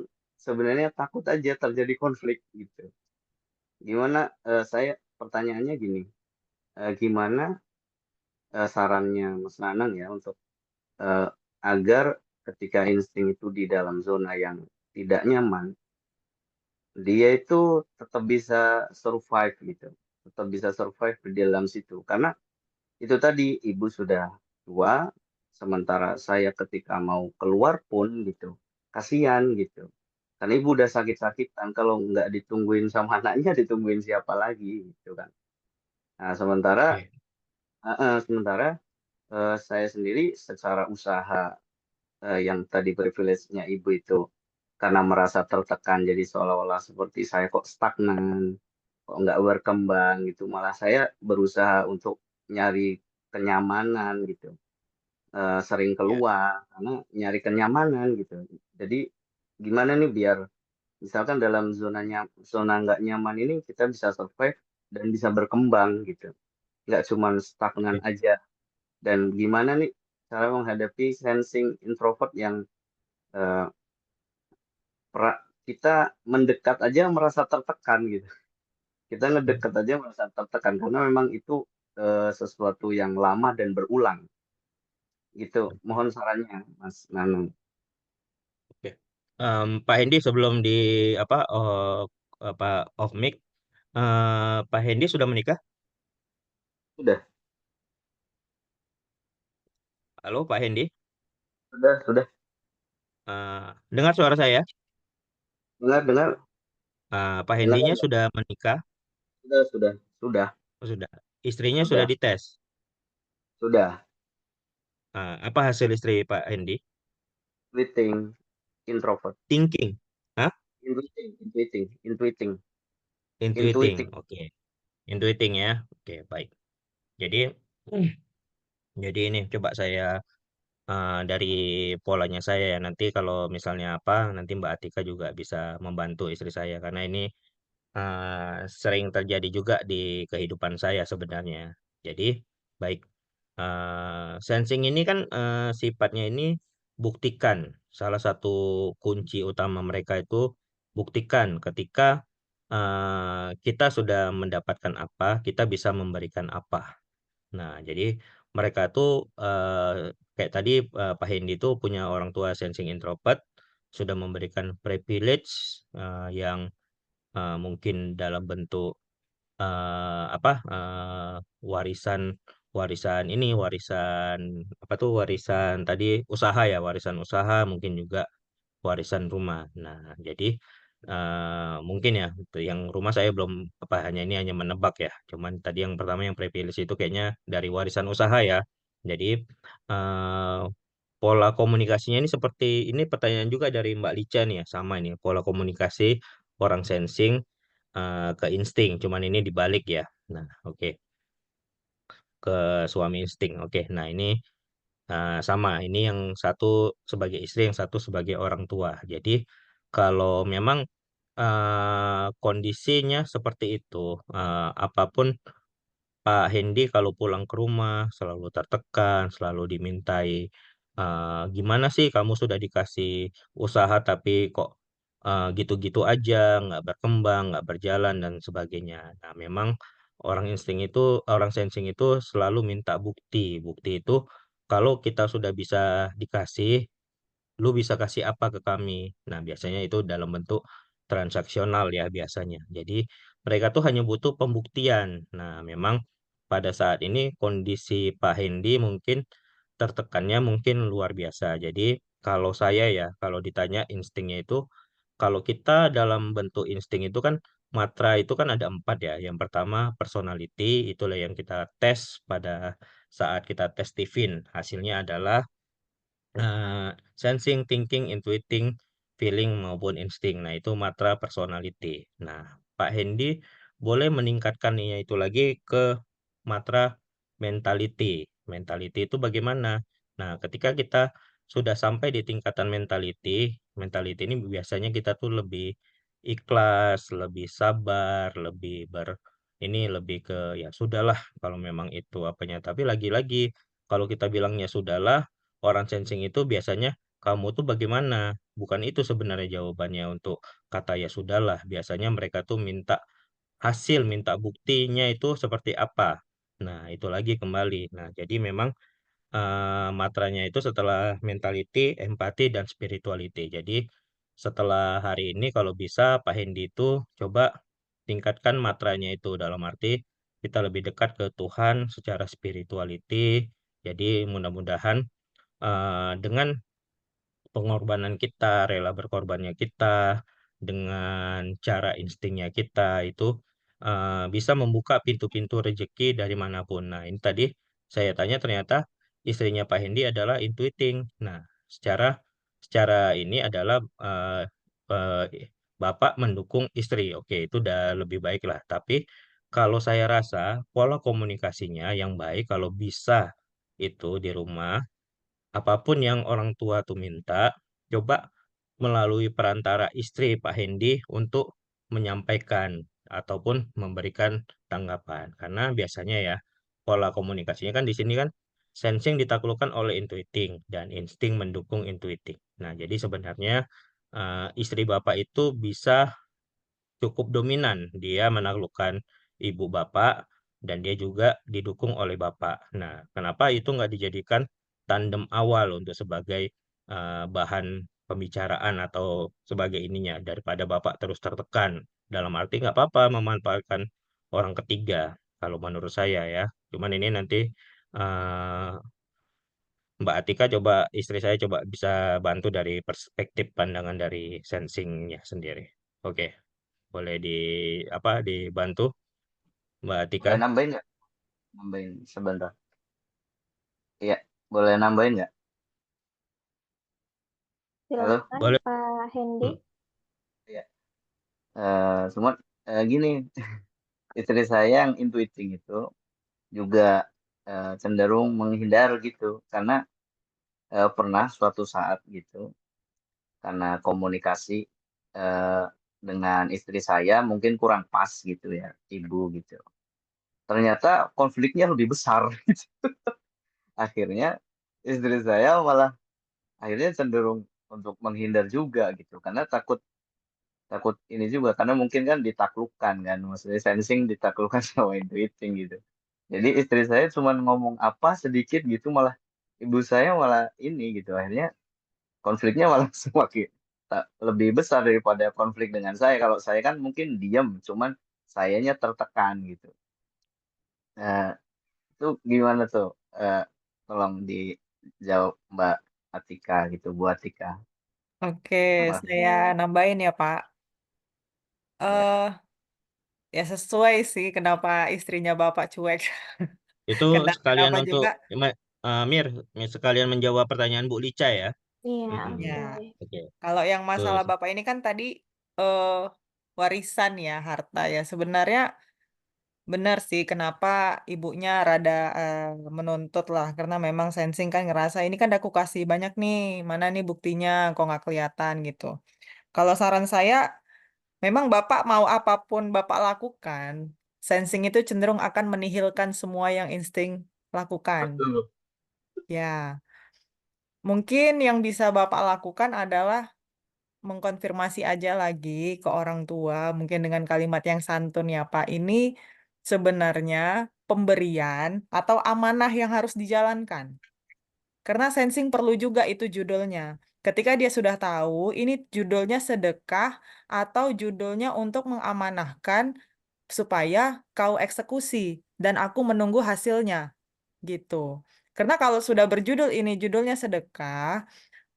sebenarnya takut aja terjadi konflik gitu. Gimana saya pertanyaannya gini, gimana sarannya Mas Nanang ya untuk eh, agar ketika insting itu di dalam zona yang tidak nyaman dia itu tetap bisa survive gitu, tetap bisa survive di dalam situ. Karena itu tadi ibu sudah tua, sementara saya ketika mau keluar pun gitu, kasihan gitu. Karena ibu udah sakit-sakitan, kalau nggak ditungguin sama anaknya, ditungguin siapa lagi gitu kan. Nah, sementara Oke. saya sendiri secara usaha yang tadi privilege-nya ibu itu karena merasa tertekan, jadi seolah-olah seperti saya kok stagnan, kok nggak berkembang gitu. Malah saya berusaha untuk nyari kenyamanan gitu. Sering Ya. keluar karena nyari kenyamanan gitu. Jadi gimana nih biar misalkan dalam zona nggak nyaman ini kita bisa survive dan bisa berkembang gitu. Nggak cuma stagnan Oke. aja. Dan gimana nih cara menghadapi sensing introvert yang eh, kita mendekat aja merasa tertekan gitu. Kita ngedekat aja merasa tertekan karena memang itu sesuatu yang lama dan berulang gitu. Oke. Mohon sarannya, Mas Nanang. Oke. Pak Hendi sebelum di apa apa off mic, Pak Hendi sudah menikah? Sudah, Halo Pak Hendi. sudah. Dengar suara saya? Dengar, dengar, Pak dengar, Hendinya dengar. sudah menikah? Sudah. Oh, sudah. Istrinya sudah Sudah, dites. sudah. Apa hasil istri Pak Hendi? Intuiting, introvert. Thinking. Hah? Intuiting. Intuiting. Intuiting. Oke. Intuiting ya. Oke, baik. Jadi, jadi ini coba saya dari polanya saya ya. Nanti kalau misalnya apa, nanti Mbak Atika juga bisa membantu istri saya karena ini sering terjadi juga di kehidupan saya sebenarnya. Jadi, baik. Sensing ini kan sifatnya ini buktikan. Salah satu kunci utama mereka itu buktikan ketika kita sudah mendapatkan apa, kita bisa memberikan apa. Nah, jadi mereka tuh kayak tadi Pak Hendy itu punya orang tua sensing introvert, sudah memberikan privilege yang mungkin dalam bentuk apa warisan warisan ini warisan apa tuh warisan tadi usaha ya warisan usaha mungkin juga warisan rumah. Nah, jadi mungkin ya itu yang rumah saya belum apa hanya ini hanya menebak ya. Cuman tadi yang pertama yang privilege itu kayaknya dari warisan usaha ya. Jadi eh, pola komunikasinya ini seperti ini pertanyaan juga dari Mbak Lica nih ya sama ini pola komunikasi orang sensing ke insting. Cuman ini dibalik ya. Nah, oke ke suami insting. Oke, nah ini sama, ini yang satu sebagai istri, yang satu sebagai orang tua. Jadi kalau memang kondisinya seperti itu, apapun Pak Hendy kalau pulang ke rumah selalu tertekan, selalu dimintai, gimana sih kamu sudah dikasih usaha tapi kok gitu-gitu aja, nggak berkembang, nggak berjalan dan sebagainya. Nah, memang orang sensing itu selalu minta bukti. Bukti itu kalau kita sudah bisa dikasih, lu bisa kasih apa ke kami? Nah, biasanya itu dalam bentuk transaksional ya biasanya. Jadi mereka tuh hanya butuh pembuktian. Nah, memang pada saat ini kondisi Pak Hendi mungkin tertekannya mungkin luar biasa. Jadi kalau saya ya, kalau ditanya instingnya itu, kalau kita dalam bentuk insting itu kan matra itu kan ada 4 ya. Yang pertama personality, itulah yang kita tes pada saat kita tes Stephen. Hasilnya adalah sensing, thinking, intuiting, feeling maupun insting. Nah, itu matra personality. Nah, Pak Hendy boleh meningkatkannya itu lagi ke matra mentality. Mentality itu bagaimana? Nah, ketika kita sudah sampai di tingkatan mentality, mentality ini biasanya kita tuh lebih ikhlas, lebih sabar, lebih ini lebih ke ya sudahlah kalau memang itu apanya. Tapi lagi-lagi kalau kita bilangnya sudahlah, orang sensing itu biasanya kamu tuh bagaimana? Bukan itu sebenarnya jawabannya untuk kata ya sudahlah. Biasanya mereka tuh minta hasil, minta buktinya itu seperti apa. Nah, itu lagi kembali. Nah, jadi memang matranya itu setelah mentality, empati, dan spirituality. Jadi setelah hari ini kalau bisa Pak Hendy itu coba tingkatkan matranya itu dalam arti kita lebih dekat ke Tuhan secara spirituality. Jadi mudah-mudahan dengan pengorbanan kita, rela berkorbannya kita, dengan cara instingnya kita itu bisa membuka pintu-pintu rezeki dari manapun. Nah, ini tadi saya tanya ternyata istrinya Pak Hendy adalah intuiting. Nah, secara secara ini adalah bapak mendukung istri. Oke, itu udah lebih baik lah. Tapi kalau saya rasa pola komunikasinya yang baik kalau bisa itu di rumah, apapun yang orang tua tuh minta, coba melalui perantara istri Pak Hendi untuk menyampaikan ataupun memberikan tanggapan. Karena biasanya ya pola komunikasinya kan di sini kan sensing ditaklukkan oleh intuiting dan insting mendukung intuiting. Nah, jadi sebenarnya istri Bapak itu bisa cukup dominan. Dia menaklukkan ibu bapak dan dia juga didukung oleh bapak. Nah, kenapa itu nggak dijadikan tandem awal untuk sebagai bahan pembicaraan atau sebagai ininya daripada bapak terus tertekan. Dalam arti nggak apa-apa memanfaatkan orang ketiga kalau menurut saya ya. Cuman ini nanti eh, Mbak Atika coba istri saya coba bisa bantu dari perspektif pandangan dari sensingnya sendiri. Oke. Boleh dibantu Mbak Atika? Boleh nambahin nggak? Nambahin sebentar. Iya, boleh nambahin nggak? Halo? Silakan Boleh. Pak Hendi. Hmm. Iya. Cuma gini, istri saya yang intuiting itu juga cenderung menghindar gitu, karena pernah suatu saat gitu, karena komunikasi eh, dengan istri saya mungkin kurang pas gitu ya, ibu gitu. Ternyata konfliknya lebih besar. Gitu. Akhirnya istri saya malah akhirnya cenderung untuk menghindar juga gitu, karena takut takut ini juga karena mungkin kan ditaklukkan kan, maksudnya sensing ditaklukkan sama intuiting gitu. Jadi istri saya cuma ngomong apa sedikit gitu malah ibu saya malah ini gitu, akhirnya konfliknya malah semakin lebih besar daripada konflik dengan saya. Kalau saya kan mungkin diam, cuman sayanya tertekan gitu. Nah, itu gimana tuh? Eh, Tolong dijawab Mbak Atika gitu, Bu Atika. Oke, Apa? saya nambahin ya, Pak. Ya. Eh, ya sesuai sih kenapa istrinya Bapak cuek. Itu sekalian Kenapa untuk juga? Mir sekalian menjawab pertanyaan Bu Lica ya. Iya, Mm-mm. oke. Ya, Oke. kalau yang Tuh. masalah Bapak ini kan tadi eh warisan ya, harta ya. Sebenarnya benar sih kenapa ibunya rada menuntut lah. Karena memang sensing kan ngerasa ini kan aku kasih banyak nih. Mana nih buktinya kok nggak kelihatan gitu. Kalau saran saya, memang Bapak mau apapun Bapak lakukan, sensing itu cenderung akan menihilkan semua yang insting lakukan. Betul. Ya, mungkin yang bisa Bapak lakukan adalah mengkonfirmasi aja lagi ke orang tua, mungkin dengan kalimat yang santun ya Pak, ini sebenarnya pemberian atau amanah yang harus dijalankan. Karena sensing perlu juga itu judulnya. Ketika dia sudah tahu, ini judulnya sedekah atau judulnya untuk mengamanahkan supaya kau eksekusi dan aku menunggu hasilnya gitu. Karena kalau sudah berjudul ini judulnya sedekah,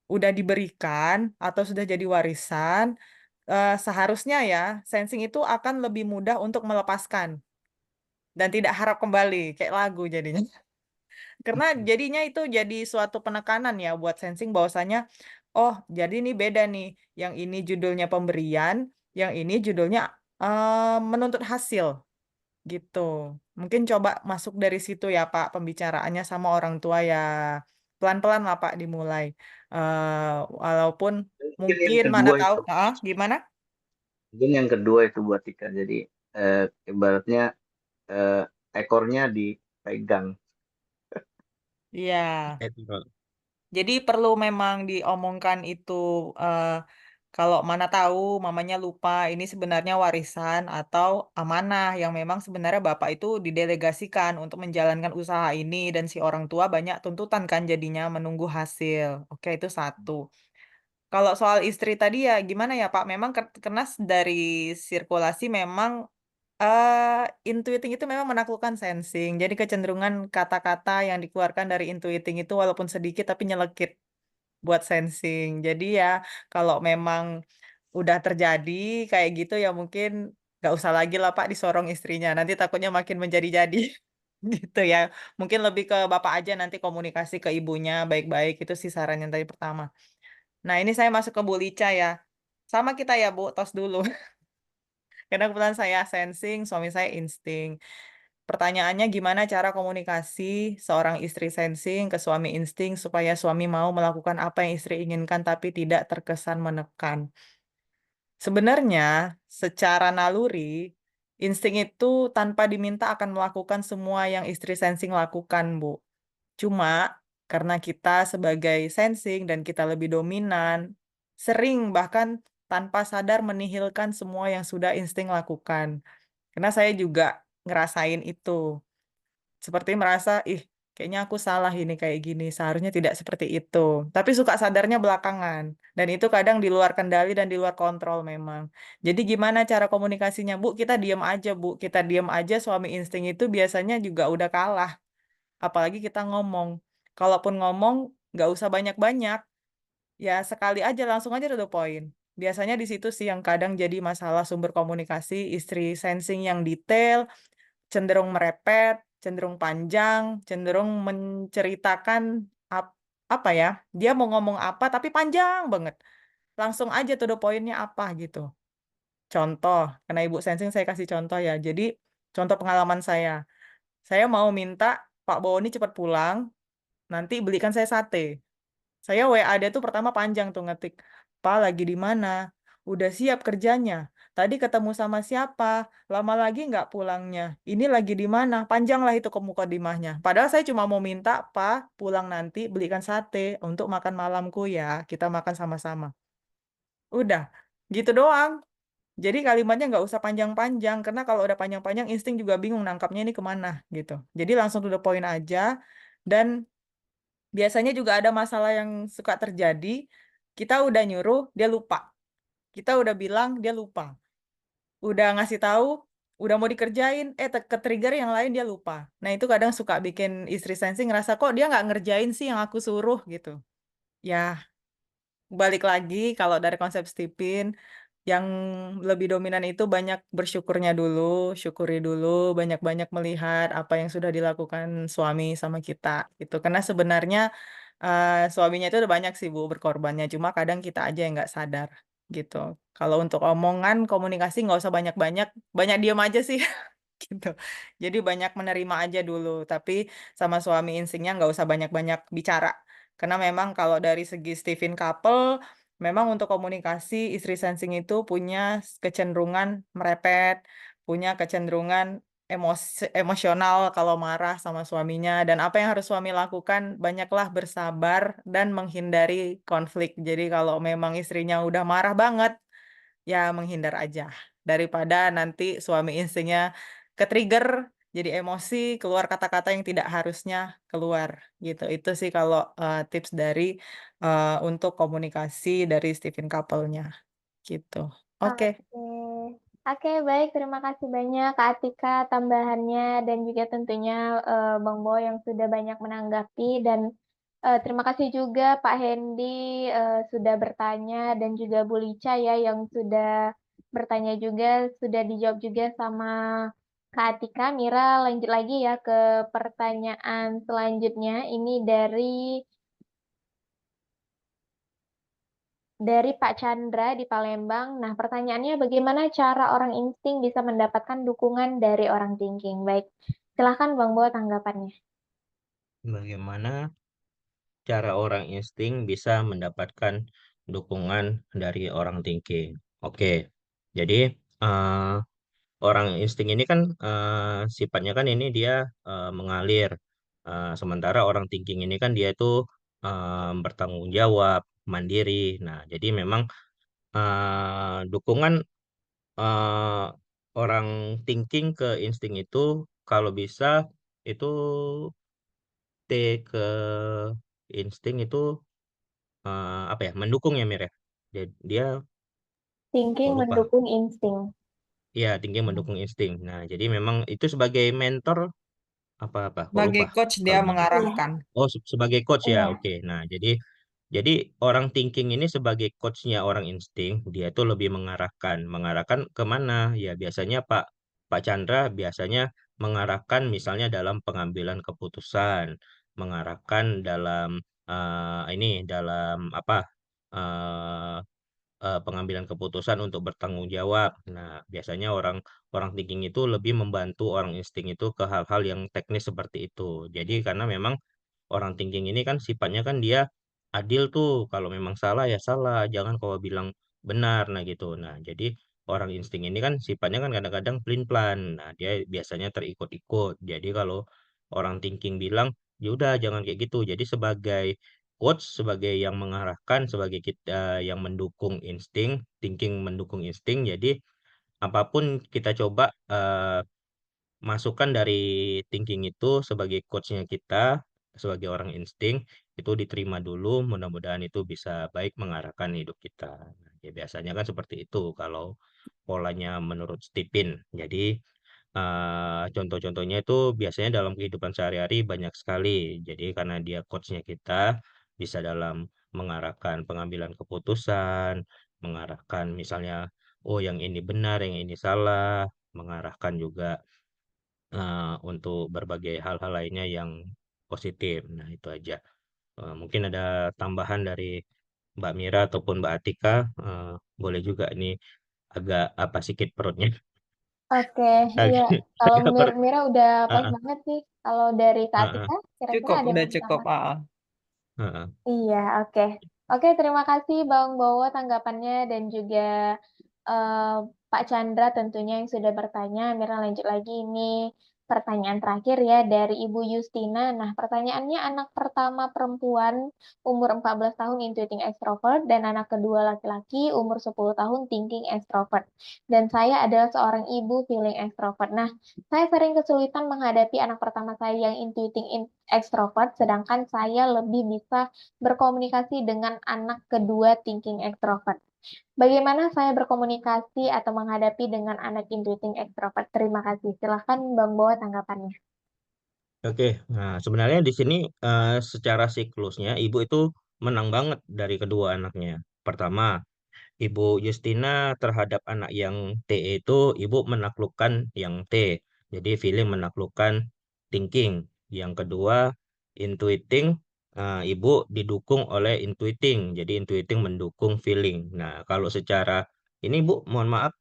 udah diberikan atau sudah jadi warisan, seharusnya ya sensing itu akan lebih mudah untuk melepaskan dan tidak harap kembali kayak lagu jadinya. Karena jadinya itu jadi suatu penekanan ya buat sensing bahwasanya oh jadi ini beda nih. Yang ini judulnya pemberian, yang ini judulnya menuntut hasil gitu. Mungkin coba masuk dari situ ya Pak pembicaraannya sama orang tua ya. Pelan-pelan lah Pak dimulai. Walaupun Mungkin yang mungkin mana kedua tahu, itu, gimana? mungkin yang kedua itu buat Tika. Jadi ibaratnya eh, ekornya dipegang. Iya. Itu, Bro. Jadi perlu memang diomongkan itu eh, kalau mana tahu mamanya lupa ini sebenarnya warisan atau amanah yang memang sebenarnya bapak itu didelegasikan untuk menjalankan usaha ini dan si orang tua banyak tuntutan kan jadinya menunggu hasil. Oke, itu satu. Kalau soal istri tadi ya gimana ya Pak? Memang karena dari sirkulasi memang intuiting itu memang menaklukkan sensing. Jadi kecenderungan kata-kata yang dikeluarkan dari intuiting itu walaupun sedikit tapi nyelekit buat sensing. Jadi ya kalau memang udah terjadi kayak gitu ya mungkin nggak usah lagi lah Pak disorong istrinya. Nanti takutnya makin menjadi-jadi. gitu ya. Mungkin lebih ke bapak aja nanti komunikasi ke ibunya baik-baik, itu sih saran yang tadi pertama. Nah, ini saya masuk ke Bu Lica ya. Sama kita ya, Bu, tos dulu. Karena kebetulan saya sensing, suami saya insting. Pertanyaannya gimana cara komunikasi seorang istri sensing ke suami insting supaya suami mau melakukan apa yang istri inginkan tapi tidak terkesan menekan. Sebenarnya secara naluri, insting itu tanpa diminta akan melakukan semua yang istri sensing lakukan, Bu. Cuma karena kita sebagai sensing dan kita lebih dominan, sering bahkan tanpa sadar menihilkan semua yang sudah insting lakukan. Karena saya juga ngerasain itu. Seperti merasa, ih, kayaknya aku salah ini kayak gini. Seharusnya tidak seperti itu. Tapi suka sadarnya belakangan. Dan itu kadang di luar kendali dan di luar kontrol memang. Jadi gimana cara komunikasinya? Bu, kita diam aja, Bu. Kita diam aja, suami insting itu biasanya juga udah kalah. Apalagi kita ngomong. Kalaupun ngomong, nggak usah banyak-banyak. Ya sekali aja, langsung aja to the point. Biasanya di situ sih yang kadang jadi masalah sumber komunikasi, istri sensing yang detail, cenderung merepet, cenderung panjang, cenderung menceritakan ap- apa ya, dia mau ngomong apa tapi panjang banget. Langsung aja to the point-nya apa gitu. Contoh, karena Ibu sensing saya kasih contoh ya. Jadi contoh pengalaman saya mau minta Pak Boni cepat pulang, nanti belikan saya sate. Saya WA dia tuh pertama panjang tuh ngetik. Pak lagi di mana? Udah siap kerjanya. Tadi ketemu sama siapa? Lama lagi nggak pulangnya? Ini lagi di mana? Panjang lah itu ke mukadimahnya. Padahal saya cuma mau minta, Pak, pulang nanti belikan sate untuk makan malamku ya. Kita makan sama-sama. Udah, gitu doang. Jadi kalimatnya nggak usah panjang-panjang, karena kalau udah panjang-panjang, insting juga bingung nangkapnya ini kemana gitu. Jadi langsung to the point aja, dan biasanya juga ada masalah yang suka terjadi. Kita udah nyuruh, dia lupa. Kita udah bilang, dia lupa. Udah ngasih tahu, udah mau dikerjain, ke-trigger yang lain dia lupa. Nah itu kadang suka bikin istri sensing ngerasa kok dia nggak ngerjain sih yang aku suruh gitu. Ya, balik lagi kalau dari konsep Stephen, yang lebih dominan itu banyak bersyukurnya dulu, syukuri dulu, banyak-banyak melihat apa yang sudah dilakukan suami sama kita gitu. Karena sebenarnya suaminya itu udah banyak sih Bu berkorbannya, cuma kadang kita aja yang nggak sadar gitu. Kalau untuk omongan, komunikasi nggak usah banyak-banyak, banyak diam aja sih gitu. Jadi banyak menerima aja dulu, tapi sama suami instingnya nggak usah banyak-banyak bicara. Karena memang kalau dari segi Stephen Couple, memang untuk komunikasi istri sensing itu punya kecenderungan merepet, punya kecenderungan emosional kalau marah sama suaminya, dan apa yang harus suami lakukan banyaklah bersabar dan menghindari konflik. Jadi kalau memang istrinya udah marah banget, ya menghindar aja daripada nanti suami instingnya ke-trigger jadi emosi, keluar kata-kata yang tidak harusnya keluar gitu. Itu sih kalau tips dari untuk komunikasi dari Stephen Couple-nya gitu. Oke. Oke. Oke, baik. Terima kasih banyak Kak Atika tambahannya dan juga tentunya Bang Bo yang sudah banyak menanggapi dan terima kasih juga Pak Hendy sudah bertanya dan juga Bu Lica ya yang sudah bertanya juga, sudah dijawab juga sama Kak Atika. Mira lanjut lagi ya ke pertanyaan selanjutnya. Ini dari Pak Chandra di Palembang. Nah, pertanyaannya bagaimana cara orang insting bisa mendapatkan dukungan dari orang thinking? Baik, silahkan Bang Bo tanggapannya. Bagaimana cara orang insting bisa mendapatkan dukungan dari orang thinking? Oke, jadi eh, orang insting ini kan sifatnya kan ini dia mengalir. Sementara orang thinking ini kan dia itu bertanggung jawab, mandiri. Nah, jadi memang dukungan eh, orang thinking ke insting itu kalau bisa itu T ke insting itu apa ya? Mendukung ya Mir ya. Dia Thinking kok lupa. mendukung insting. Iya, thinking mendukung insting. Nah, jadi memang itu sebagai mentor apa kok Sebagai lupa coach dia kalau menurut. Iya, mengarahkan. Oh, sebagai coach ya. iya. Oke. Nah, jadi orang thinking ini sebagai coachnya orang insting, dia tuh lebih mengarahkan ke mana? Ya biasanya Pak Chandra biasanya mengarahkan misalnya dalam pengambilan keputusan, mengarahkan dalam dalam apa eh, pengambilan keputusan untuk bertanggung jawab. Nah, biasanya orang orang thinking itu lebih membantu orang insting itu ke hal-hal yang teknis seperti itu. Jadi karena memang orang thinking ini kan sifatnya kan dia adil tuh. Kalau memang salah ya salah, jangan kau bilang benar. Nah gitu. Nah, jadi orang insting ini kan sifatnya kan kadang-kadang pelin-pelan. Nah, dia biasanya terikut-ikut. Jadi kalau orang thinking bilang, ya udah jangan kayak gitu. Jadi sebagai coach, sebagai yang mengarahkan, sebagai kita yang mendukung insting, thinking mendukung insting. Jadi apapun kita coba masukan dari thinking itu sebagai coachnya kita, sebagai orang insting, itu diterima dulu, mudah-mudahan itu bisa baik mengarahkan hidup kita. Nah, ya biasanya kan seperti itu kalau polanya menurut Stephen. Jadi contoh-contohnya itu biasanya dalam kehidupan sehari-hari banyak sekali. Jadi karena dia coachnya kita, bisa dalam mengarahkan pengambilan keputusan, mengarahkan misalnya, oh yang ini benar, yang ini salah, mengarahkan juga untuk berbagai hal-hal lainnya yang positif. Nah, itu aja. Mungkin ada tambahan dari Mbak Mira ataupun Mbak Atika, boleh juga ini agak apa sedikit perutnya. Oke, iya. Agak, Kalau agak menurut perut. Mira udah pas Heeh, banget sih. Kalau dari Kak heeh, Atika, kira-kira Cukup, ada yang udah mau cukup. ditambah? heeh. Iya, oke. Oke, terima kasih Bang Bowo tanggapannya dan juga eh, Pak Chandra tentunya yang sudah bertanya. Mira lanjut lagi ini pertanyaan terakhir ya dari Ibu Justina. Nah, pertanyaannya anak pertama perempuan umur 14 tahun intuiting extrovert dan anak kedua laki-laki umur 10 tahun thinking extrovert. Dan saya adalah seorang ibu feeling extrovert. Nah, saya sering kesulitan menghadapi anak pertama saya yang extrovert, sedangkan saya lebih bisa berkomunikasi dengan anak kedua thinking extrovert. Bagaimana saya berkomunikasi atau menghadapi dengan anak intuiting extrovert? Terima kasih. Silahkan Bang Bowo tanggapannya. Oke, nah sebenarnya di sini secara siklusnya ibu itu menang banget dari kedua anaknya. Pertama, Ibu Justina terhadap anak yang T itu ibu menaklukkan yang T. Jadi feeling menaklukkan thinking. Yang kedua, intuiting, ibu didukung oleh intuiting. Jadi intuiting mendukung feeling. Nah, kalau secara ini Bu, mohon maaf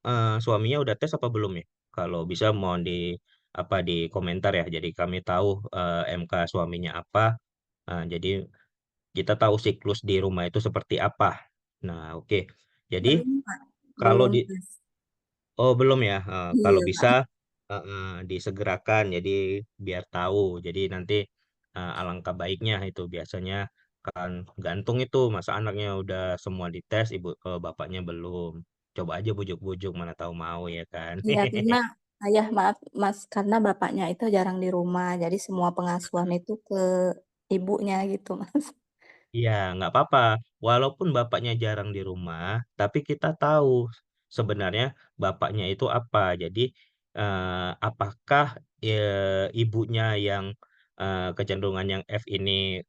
suaminya udah tes apa belum ya? Kalau bisa mohon di apa di komentar ya. Jadi kami tahu MK suaminya apa. Jadi kita tahu siklus di rumah itu seperti apa. Nah, oke. Jadi Belum, Pak. kalau Belum di tes. oh belum ya. Kalau Iya, bisa Pak. disegerakan jadi biar tahu. Jadi nanti alangkah baiknya itu biasanya kan gantung itu masa anaknya udah semua dites ibu bapaknya belum. Coba aja bujuk-bujuk mana tahu mau ya kan. Iya, karena ayah maaf, Mas, karena bapaknya itu jarang di rumah. Jadi semua pengasuhan itu ke ibunya gitu, Mas. Iya, nggak apa-apa. Walaupun bapaknya jarang di rumah, tapi kita tahu sebenarnya bapaknya itu apa. Jadi, apakah ibunya yang kecenderungan yang F ini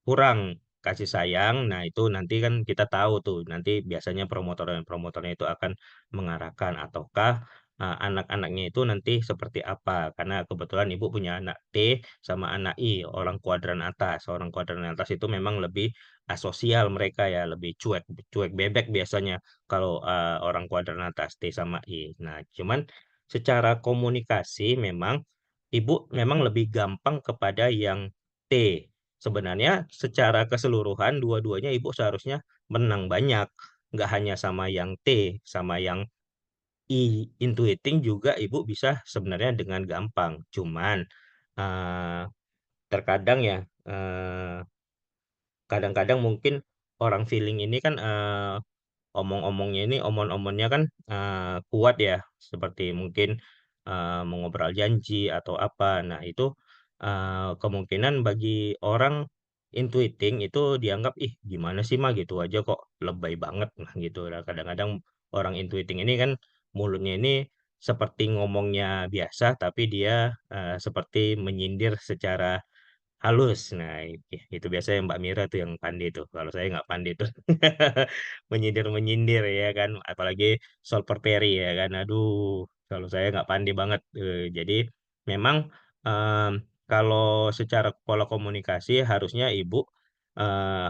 kurang kasih sayang? Nah, itu nanti kan kita tahu tuh. Nanti biasanya promotor dan promotornya itu akan mengarahkan ataukah anak-anaknya itu nanti seperti apa? Karena kebetulan ibu punya anak T sama anak I, orang kuadran atas. Orang kuadran atas itu memang lebih asosial mereka ya, lebih cuek, cuek bebek biasanya kalau orang kuadran atas T sama I. Nah, cuman secara komunikasi memang ibu memang lebih gampang kepada yang T. Sebenarnya secara keseluruhan dua-duanya ibu seharusnya menang banyak. Nggak hanya sama yang T, sama yang intuiting juga ibu bisa sebenarnya dengan gampang. Cuman eh, terkadang ya kadang-kadang mungkin orang feeling ini kan omong-omongnya ini omong-omongnya kan kuat ya seperti mungkin mengobrol janji atau apa. Nah, itu kemungkinan bagi orang intuiting itu dianggap ih gimana sih mah gitu aja kok lebay banget nah gitu. Nah, kadang-kadang orang intuiting ini kan mulutnya ini seperti ngomongnya biasa tapi dia seperti menyindir secara halus. Nah, itu biasanya Mbak Mira tuh yang pandai tuh. Kalau saya nggak pandai tuh. Menyindir-menyindir ya kan. Apalagi soal Perperi ya kan. Aduh, kalau saya nggak pandai banget. Jadi memang kalau secara pola komunikasi harusnya ibu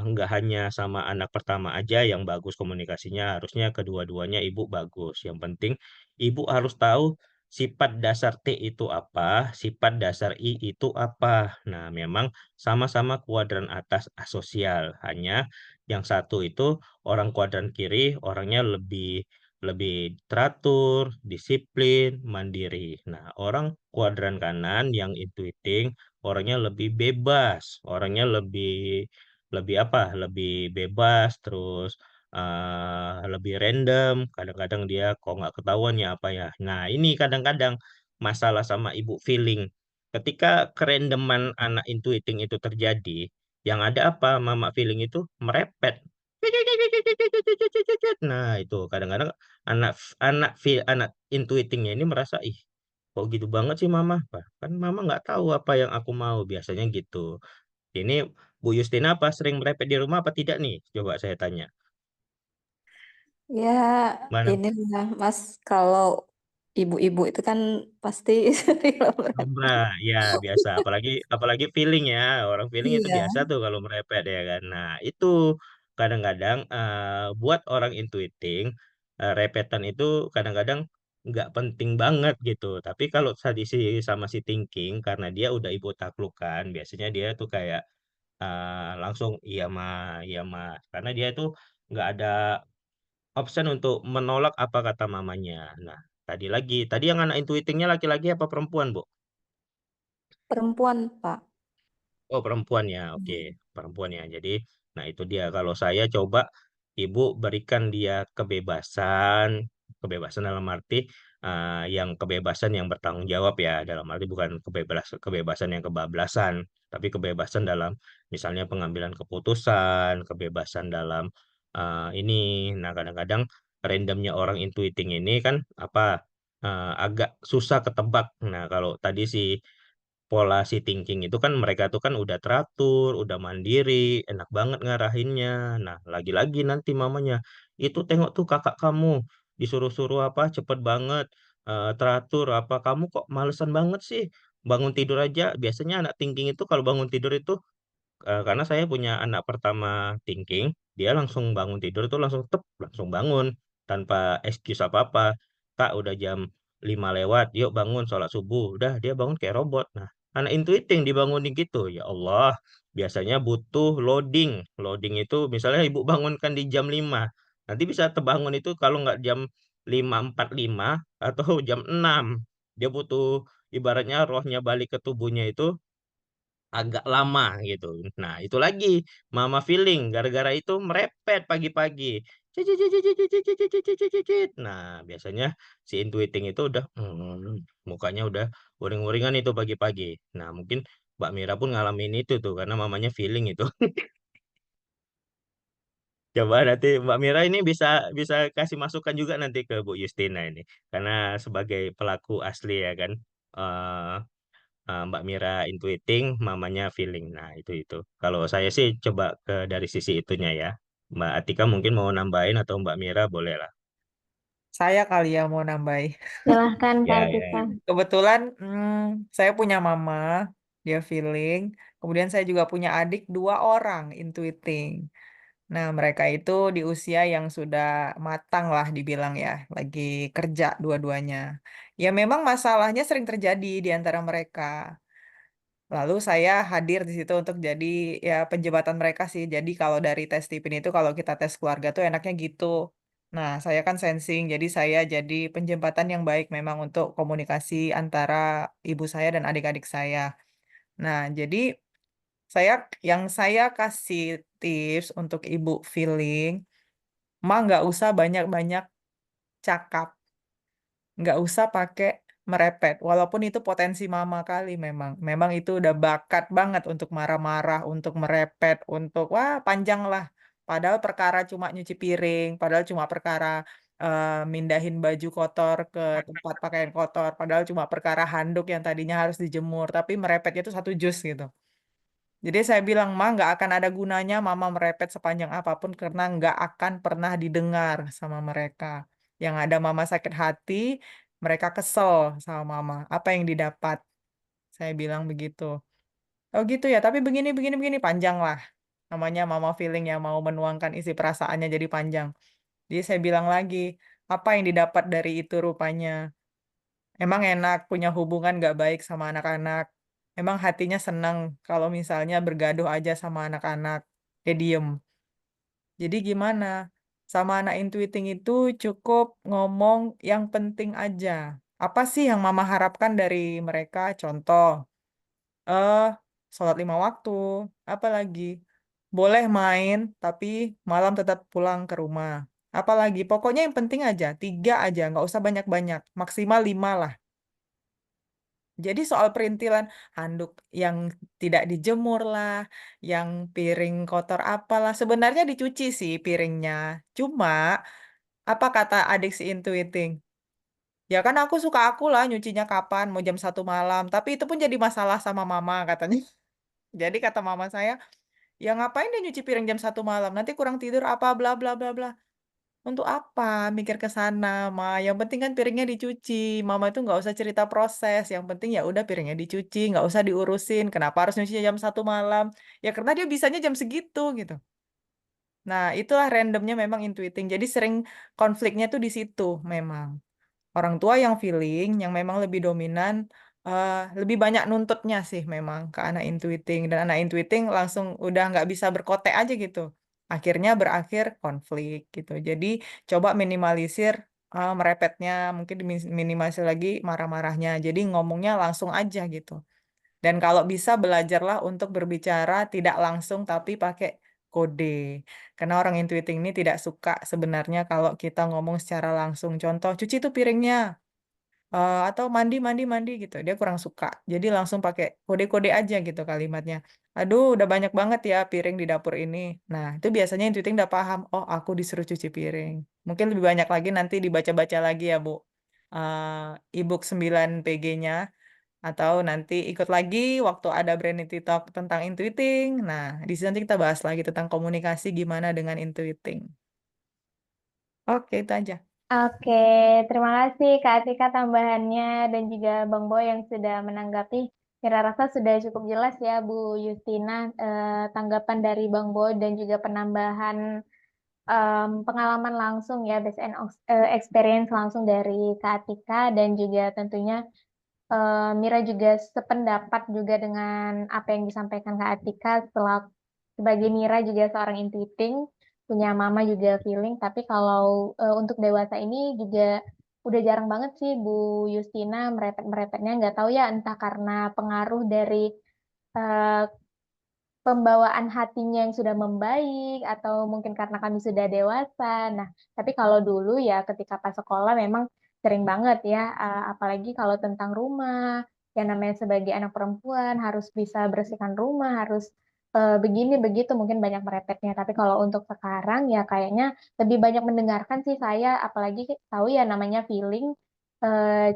nggak hanya sama anak pertama aja yang bagus komunikasinya, harusnya kedua-duanya ibu bagus. Yang penting ibu harus tahu sifat dasar T itu apa, sifat dasar I itu apa. Nah, memang sama-sama kuadran atas asosial, hanya yang satu itu orang kuadran kiri orangnya lebih lebih teratur, disiplin, mandiri. Nah, orang kuadran kanan yang intuiting orangnya lebih bebas, orangnya lebih lebih apa? Lebih bebas, terus lebih random. Kadang-kadang dia kok nggak ketahuan ya apa ya. Nah, ini kadang-kadang masalah sama ibu feeling. Ketika kerendeman anak intuiting itu terjadi, yang ada apa? Mama feeling itu merepet. Nah, itu kadang-kadang anak anak intuitingnya ini merasa ih kok gitu banget sih mama. Kan mama nggak tahu apa yang aku mau biasanya gitu. Ini Bu Justina apa sering merepet di rumah apa tidak nih? Coba saya tanya. Ya, Mana? inilah Mas, kalau ibu-ibu itu kan pasti sering merepet. Coba ya biasa. Apalagi apalagi feeling ya. Orang feeling itu Iya. biasa tuh kalau merepet ya kan. Nah itu kadang-kadang buat orang intuiting repetan itu kadang-kadang nggak penting banget gitu. Tapi kalau tadi si sama si thinking karena dia udah ibu taklukan, biasanya dia tuh kayak langsung iya mah karena dia itu nggak ada option untuk menolak apa kata mamanya. Nah, tadi yang anak intuitingnya laki-laki apa perempuan, Bu? Perempuan, Pak. Oh, perempuan ya. Oke, Hmm. perempuan ya. Jadi, nah itu dia kalau saya coba ibu berikan dia kebebasan, kebebasan dalam arti yang kebebasan yang bertanggung jawab ya, dalam arti bukan kebebasan yang kebablasan, tapi kebebasan dalam misalnya pengambilan keputusan, kebebasan dalam ini. Nah, kadang-kadang randomnya orang intuiting ini kan apa agak susah ketebak. Nah, kalau tadi si pola si thinking itu kan mereka tuh kan udah teratur, udah mandiri, enak banget ngarahinnya. Nah, lagi-lagi nanti mamanya, itu tengok tuh kakak kamu, disuruh-suruh apa, cepet banget, teratur, apa, kamu kok malesan banget sih, bangun tidur aja. Biasanya anak thinking itu kalau bangun tidur itu karena saya punya anak pertama thinking, dia langsung bangun tidur tuh langsung langsung bangun tanpa excuse apa-apa. Kak udah jam 5 lewat, yuk bangun sholat subuh. Udah dia bangun kayak robot. Nah, anak intuiting dibangunin gitu. Ya Allah, biasanya butuh loading. Loading itu misalnya ibu bangunkan di jam 5. Nanti bisa terbangun itu kalau nggak jam 5.45 atau jam 6. Dia butuh ibaratnya rohnya balik ke tubuhnya itu agak lama gitu. Nah, itu lagi mama feeling gara-gara itu merepet pagi-pagi. Cicit, cicit, cicit, cicit, cicit, cicit, cicit, cicit. Nah, biasanya si intuiting itu udah mukanya udah uring-uringan itu pagi-pagi. Nah, mungkin Mbak Mira pun ngalamin itu tuh karena mamanya feeling itu. Coba nanti Mbak Mira ini bisa bisa kasih masukan juga nanti ke Bu Justina ini karena sebagai pelaku asli ya kan. Eh Mbak Mira intuiting, mamanya feeling. Nah, itu. Kalau saya sih coba ke dari sisi itunya ya. Mbak Atika mungkin mau nambahin atau Mbak Mira boleh lah. Saya kali ya mau nambahin. Silahkan Kak Ya, Atika. ya. Kebetulan saya punya mama, dia feeling. Kemudian saya juga punya adik 2 orang intuiting. Nah, mereka itu di usia yang sudah matang lah dibilang ya, lagi kerja dua-duanya. Ya memang masalahnya sering terjadi di antara mereka. Lalu saya hadir di situ untuk jadi ya penjembatan mereka sih. Jadi kalau dari tes tipin itu kalau kita tes keluarga tuh enaknya gitu. Nah, saya kan sensing, jadi saya jadi penjembatan yang baik memang untuk komunikasi antara ibu saya dan adik-adik saya. Nah, jadi yang saya kasih tips untuk ibu feeling, nggak usah banyak-banyak cakap. Nggak usah pakai merepet, walaupun itu potensi mama kali memang. Memang itu udah bakat banget untuk marah-marah, untuk merepet, untuk wah panjang lah. Padahal perkara cuma nyuci piring, padahal cuma perkara mindahin baju kotor ke tempat pakaian kotor, padahal cuma perkara handuk yang tadinya harus dijemur, tapi merepetnya itu 1 juz gitu. Jadi saya bilang, nggak akan ada gunanya mama merepet sepanjang apapun karena nggak akan pernah didengar sama mereka. Yang ada mama sakit hati, mereka kesel sama mama. Apa yang didapat? Saya bilang begitu. Oh gitu ya, tapi begini, panjang lah. Namanya mama feeling yang mau menuangkan isi perasaannya jadi panjang. Jadi saya bilang lagi, apa yang didapat dari itu rupanya? Emang enak punya hubungan gak baik sama anak-anak. Emang hatinya senang kalau misalnya bergaduh aja sama anak-anak. Dia diem. Jadi gimana? Sama anak intuiting itu cukup ngomong yang penting aja. Apa sih yang mama harapkan dari mereka? Contoh, eh sholat 5 waktu. Apalagi? Boleh main, tapi malam tetap pulang ke rumah. Apalagi? Pokoknya yang penting aja. 3 aja, nggak usah banyak-banyak. Maksimal 5 lah. Jadi soal perintilan handuk yang tidak dijemur lah, yang piring kotor apalah, sebenarnya dicuci sih piringnya. Cuma, apa kata adik si Intuiting? Ya kan aku lah nyucinya kapan, mau jam 1 malam. Tapi itu pun jadi masalah sama mama katanya. Jadi kata mama saya, ya ngapain dia nyuci piring jam 1 malam, nanti kurang tidur apa bla bla bla bla. Untuk apa mikir ke sana, Ma? Yang penting kan piringnya dicuci. Mama itu nggak usah cerita proses. Yang penting ya udah piringnya dicuci, nggak usah diurusin. Kenapa harus nyuci jam 1 malam? Ya karena dia bisanya jam segitu gitu. Nah, itulah randomnya memang intuiting. Jadi sering konfliknya tuh di situ memang. Orang tua yang feeling, yang memang lebih dominan, lebih banyak nuntutnya sih memang ke anak intuiting. Dan anak intuiting langsung udah nggak bisa berkotek aja gitu. Akhirnya berakhir konflik gitu. Jadi coba minimalisir merepetnya, mungkin minimalisir lagi marah-marahnya. Jadi ngomongnya langsung aja gitu. Dan kalau bisa belajarlah untuk berbicara tidak langsung tapi pakai kode. Karena orang intuiting ini tidak suka sebenarnya kalau kita ngomong secara langsung. Contoh, cuci tuh piringnya. Atau mandi, mandi, mandi gitu. Dia kurang suka. Jadi langsung pakai kode-kode aja gitu kalimatnya. Aduh, udah banyak banget ya piring di dapur ini. Nah, itu biasanya intuiting udah paham. Oh, aku disuruh cuci piring. Mungkin lebih banyak lagi nanti dibaca-baca lagi ya, Bu. E-book 9 PG-nya. Atau nanti ikut lagi waktu ada Brainity Talk tentang intuiting. Nah, di sini nanti kita bahas lagi tentang komunikasi gimana dengan intuiting. Oke, itu aja. Oke, terima kasih Kak Atika tambahannya dan juga Bang Boy yang sudah menanggapi. Kira rasa sudah cukup jelas ya Bu Justina tanggapan dari Bang Boy dan juga penambahan pengalaman langsung ya, based on experience langsung dari Kak Atika dan juga tentunya Mira juga sependapat juga dengan apa yang disampaikan Kak Atika sebagai Mira juga seorang intuiting, punya mama juga feeling, tapi kalau untuk dewasa ini juga udah jarang banget sih Bu Justina merepet-merepetnya, nggak tahu ya entah karena pengaruh dari eh, pembawaan hatinya yang sudah membaik atau mungkin karena kami sudah dewasa. Nah, tapi kalau dulu ya ketika pas sekolah memang sering banget ya, apalagi kalau tentang rumah, yang namanya sebagai anak perempuan harus bisa bersihkan rumah, harus begini begitu mungkin banyak merepetnya. Tapi kalau untuk sekarang ya kayaknya lebih banyak mendengarkan sih saya, apalagi tahu ya namanya feeling,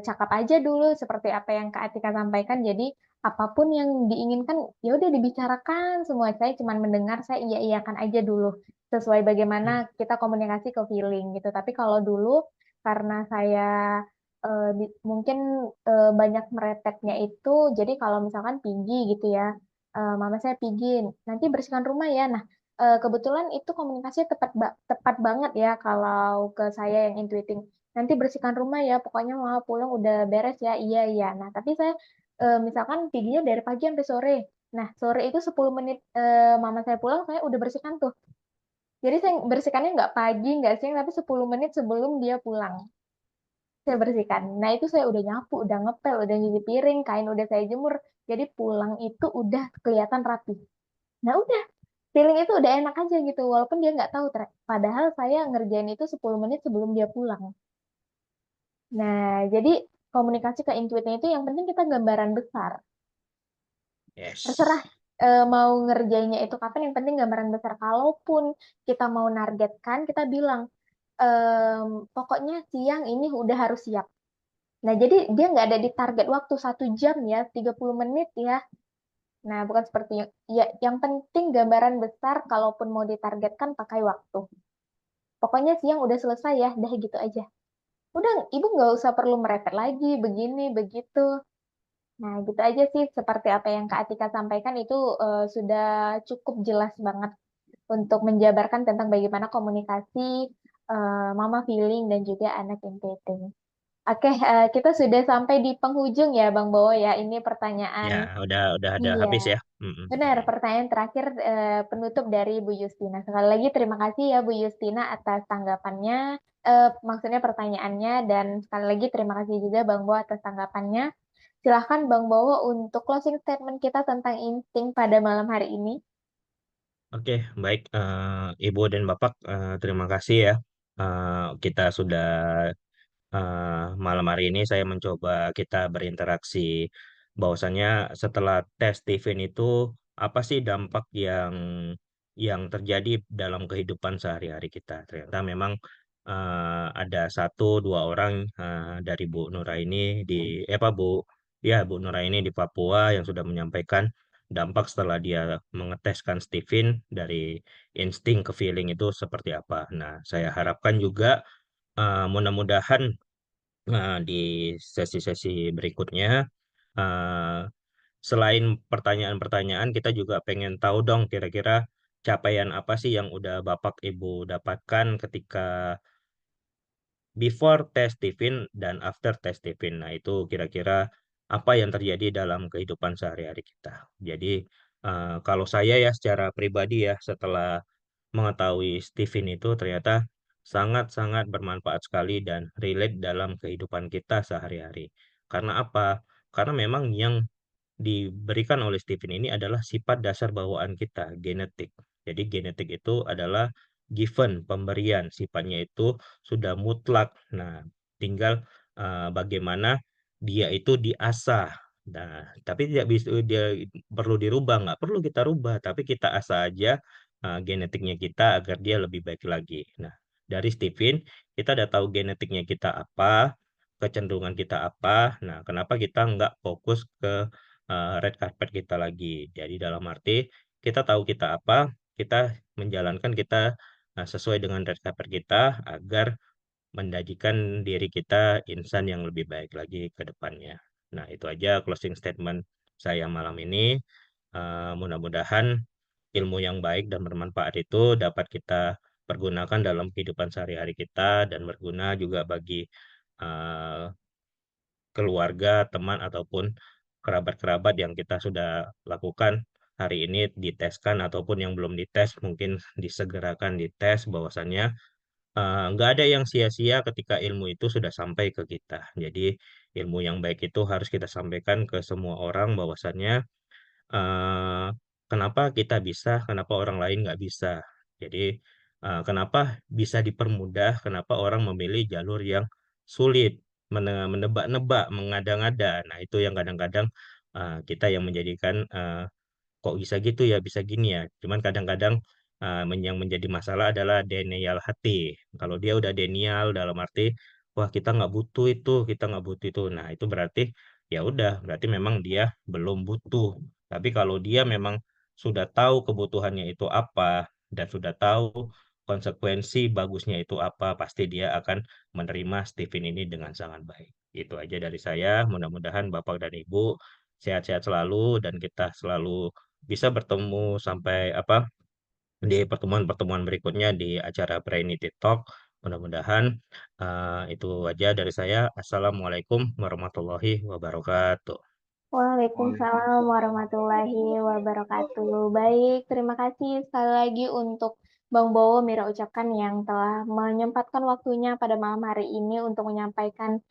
cakap aja dulu seperti apa yang Kak Atika sampaikan. Jadi apapun yang diinginkan ya udah dibicarakan semua, saya cuma mendengar, saya iya iyakan aja dulu sesuai bagaimana kita komunikasi ke feeling gitu. Tapi kalau dulu karena saya mungkin banyak merepetnya itu, jadi kalau misalkan pergi gitu ya, mama saya pergi nanti bersihkan rumah ya. Nah, kebetulan itu komunikasinya tepat banget ya kalau ke saya yang intuiting, nanti bersihkan rumah ya pokoknya mama pulang udah beres ya, iya iya. Nah tapi saya misalkan perginya dari pagi sampai sore. Nah, sore itu 10 menit mama saya pulang, saya udah bersihkan tuh. Jadi saya bersihkannya nggak pagi, nggak siang, tapi 10 menit sebelum dia pulang. Saya bersihkan. Nah, itu saya udah nyapu, udah ngepel, udah nyuci piring, kain udah saya jemur. Jadi pulang itu udah kelihatan rapi. Nah, udah. Feeling itu udah enak aja gitu. Walaupun dia nggak tahu. Padahal saya ngerjain itu 10 menit sebelum dia pulang. Nah, jadi komunikasi ke intuitnya itu yang penting kita gambaran besar. Yes. Terserah mau ngerjainnya itu kapan, yang penting gambaran besar. Kalaupun kita mau nargetkan, kita bilang pokoknya siang ini udah harus siap. Nah, jadi dia nggak ada di target waktu 1 jam ya, 30 menit ya. Nah, bukan seperti ya, yang penting gambaran besar, kalaupun mau ditargetkan pakai waktu. Pokoknya siang udah selesai ya, dah gitu aja. Udah, ibu nggak usah perlu merepet lagi, begini, begitu. Nah, gitu aja sih seperti apa yang Kak Atika sampaikan itu sudah cukup jelas banget untuk menjabarkan tentang bagaimana komunikasi mama feeling dan juga anak intuiting. Oke, kita sudah sampai di penghujung ya Bang Bowo ya. Ini Ya, pertanyaan, udah ada iya. habis ya. Mm-mm. Benar, pertanyaan terakhir penutup dari Bu Justina. Sekali lagi terima kasih ya Bu Justina atas tanggapannya, maksudnya pertanyaannya, dan sekali lagi terima kasih juga Bang Bowo atas tanggapannya. Silahkan Bang Bowo untuk closing statement kita tentang insting pada malam hari ini. Oke, baik, Ibu dan Bapak, terima kasih ya. Kita sudah malam hari ini saya mencoba kita berinteraksi bahwasannya setelah tes Stephen itu apa sih dampak yang terjadi dalam kehidupan sehari-hari kita. Ternyata memang ada satu dua orang dari Bu Nuraini Bu Nuraini di Papua yang sudah menyampaikan dampak setelah dia mengeteskan Stephen dari insting ke feeling itu seperti apa. Nah, saya harapkan juga mudah-mudahan di sesi-sesi berikutnya, eh, selain pertanyaan-pertanyaan, kita juga pengen tahu dong kira-kira capaian apa sih yang udah Bapak Ibu dapatkan ketika before tes Stephen dan after tes Stephen. Nah, itu kira-kira apa yang terjadi dalam kehidupan sehari-hari kita. Jadi, kalau saya ya secara pribadi ya, setelah mengetahui Stephen itu ternyata sangat-sangat bermanfaat sekali dan relate dalam kehidupan kita sehari-hari. Karena apa? Karena memang yang diberikan oleh Stephen ini adalah sifat dasar bawaan kita, genetik. Jadi genetik itu adalah given, pemberian, sifatnya itu sudah mutlak. Nah, tinggal bagaimana dia itu diasah. Nah, tapi tidak bisa dia perlu dirubah, nggak perlu kita rubah, tapi kita asah aja genetiknya kita agar dia lebih baik lagi. Nah, dari Stephen kita udah tahu genetiknya kita apa, kecenderungan kita apa. Nah, kenapa kita nggak fokus ke red carpet kita lagi. Jadi dalam arti kita tahu kita apa, kita menjalankan kita sesuai dengan red carpet kita agar menjadikan diri kita insan yang lebih baik lagi ke depannya. Nah, itu aja closing statement saya malam ini. Mudah-mudahan ilmu yang baik dan bermanfaat itu dapat kita pergunakan dalam kehidupan sehari-hari kita dan berguna juga bagi eh, keluarga, teman, ataupun kerabat-kerabat yang kita sudah lakukan hari ini diteskan ataupun yang belum dites mungkin disegerakan dites bahwasannya nggak ada yang sia-sia ketika ilmu itu sudah sampai ke kita. Jadi ilmu yang baik itu harus kita sampaikan ke semua orang bahwasannya eh, kenapa kita bisa, kenapa orang lain nggak bisa. Jadi kenapa bisa dipermudah, kenapa orang memilih jalur yang sulit, menebak-nebak, mengada-ngada. Nah, itu yang kadang-kadang kita yang menjadikan kok bisa gitu ya, bisa gini ya. Cuman kadang-kadang yang menjadi masalah adalah denial hati. Kalau dia udah denial dalam arti, wah kita nggak butuh itu, kita nggak butuh itu. Nah, itu berarti ya udah, berarti memang dia belum butuh. Tapi kalau dia memang sudah tahu kebutuhannya itu apa dan sudah tahu konsekuensi bagusnya itu apa, pasti dia akan menerima Stephen ini dengan sangat baik. Itu aja dari saya. Mudah-mudahan Bapak dan Ibu sehat-sehat selalu dan kita selalu bisa bertemu sampai di pertemuan-pertemuan berikutnya di acara Brainity Talk. Mudah-mudahan itu aja dari saya. Assalamualaikum warahmatullahi wabarakatuh. Waalaikumsalam warahmatullahi wabarakatuh. Baik, terima kasih sekali lagi untuk Bang Bowo Mira ucapkan yang telah menyempatkan waktunya pada malam hari ini untuk menyampaikan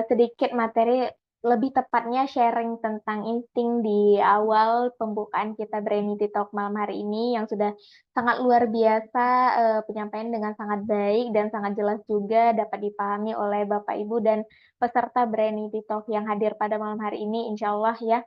sedikit materi, lebih tepatnya sharing tentang insting di awal pembukaan kita Brainity Talk malam hari ini yang sudah sangat luar biasa, penyampaian dengan sangat baik dan sangat jelas juga dapat dipahami oleh Bapak Ibu dan peserta Brainity Talk yang hadir pada malam hari ini, insya Allah ya.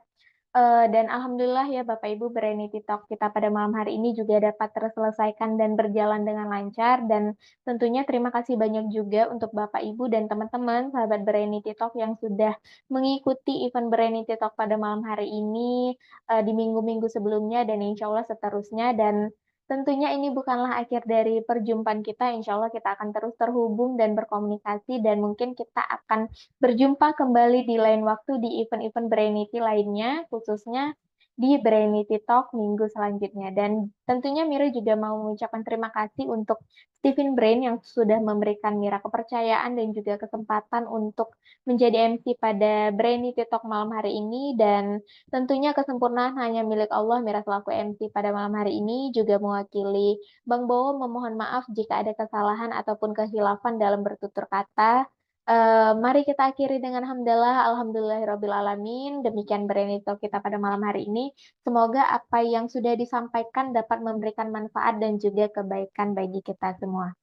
Dan Alhamdulillah ya Bapak Ibu, Brainity Talk kita pada malam hari ini juga dapat terselesaikan dan berjalan dengan lancar. Dan tentunya terima kasih banyak juga untuk Bapak Ibu dan teman-teman sahabat Brainity Talk yang sudah mengikuti event Brainity Talk pada malam hari ini di minggu-minggu sebelumnya dan insya Allah seterusnya. Dan tentunya ini bukanlah akhir dari perjumpaan kita. Insya Allah kita akan terus terhubung dan berkomunikasi, dan mungkin kita akan berjumpa kembali di lain waktu di event-event Brainity lainnya, khususnya di Brainity Talk minggu selanjutnya. Dan tentunya Mira juga mau mengucapkan terima kasih untuk Stephen Brain yang sudah memberikan Mira kepercayaan dan juga kesempatan untuk menjadi MC pada Brainity Talk malam hari ini. Dan tentunya kesempurnaan hanya milik Allah. Mira selaku MC pada malam hari ini juga mewakili Bang Bowo memohon maaf jika ada kesalahan ataupun kehilafan dalam bertutur kata. Mari kita akhiri dengan hamdalah, alhamdulillahirabbil alamin. Demikian Brainy Talk kita pada malam hari ini. Semoga apa yang sudah disampaikan dapat memberikan manfaat dan juga kebaikan bagi kita semua.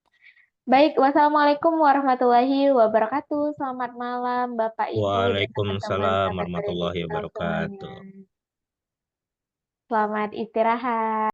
Baik, wassalamualaikum warahmatullahi wabarakatuh. Selamat malam Bapak Ibu dan teman-teman Waalaikumsalam sahabat Brainy warahmatullahi Talk semuanya. wabarakatuh. Selamat istirahat.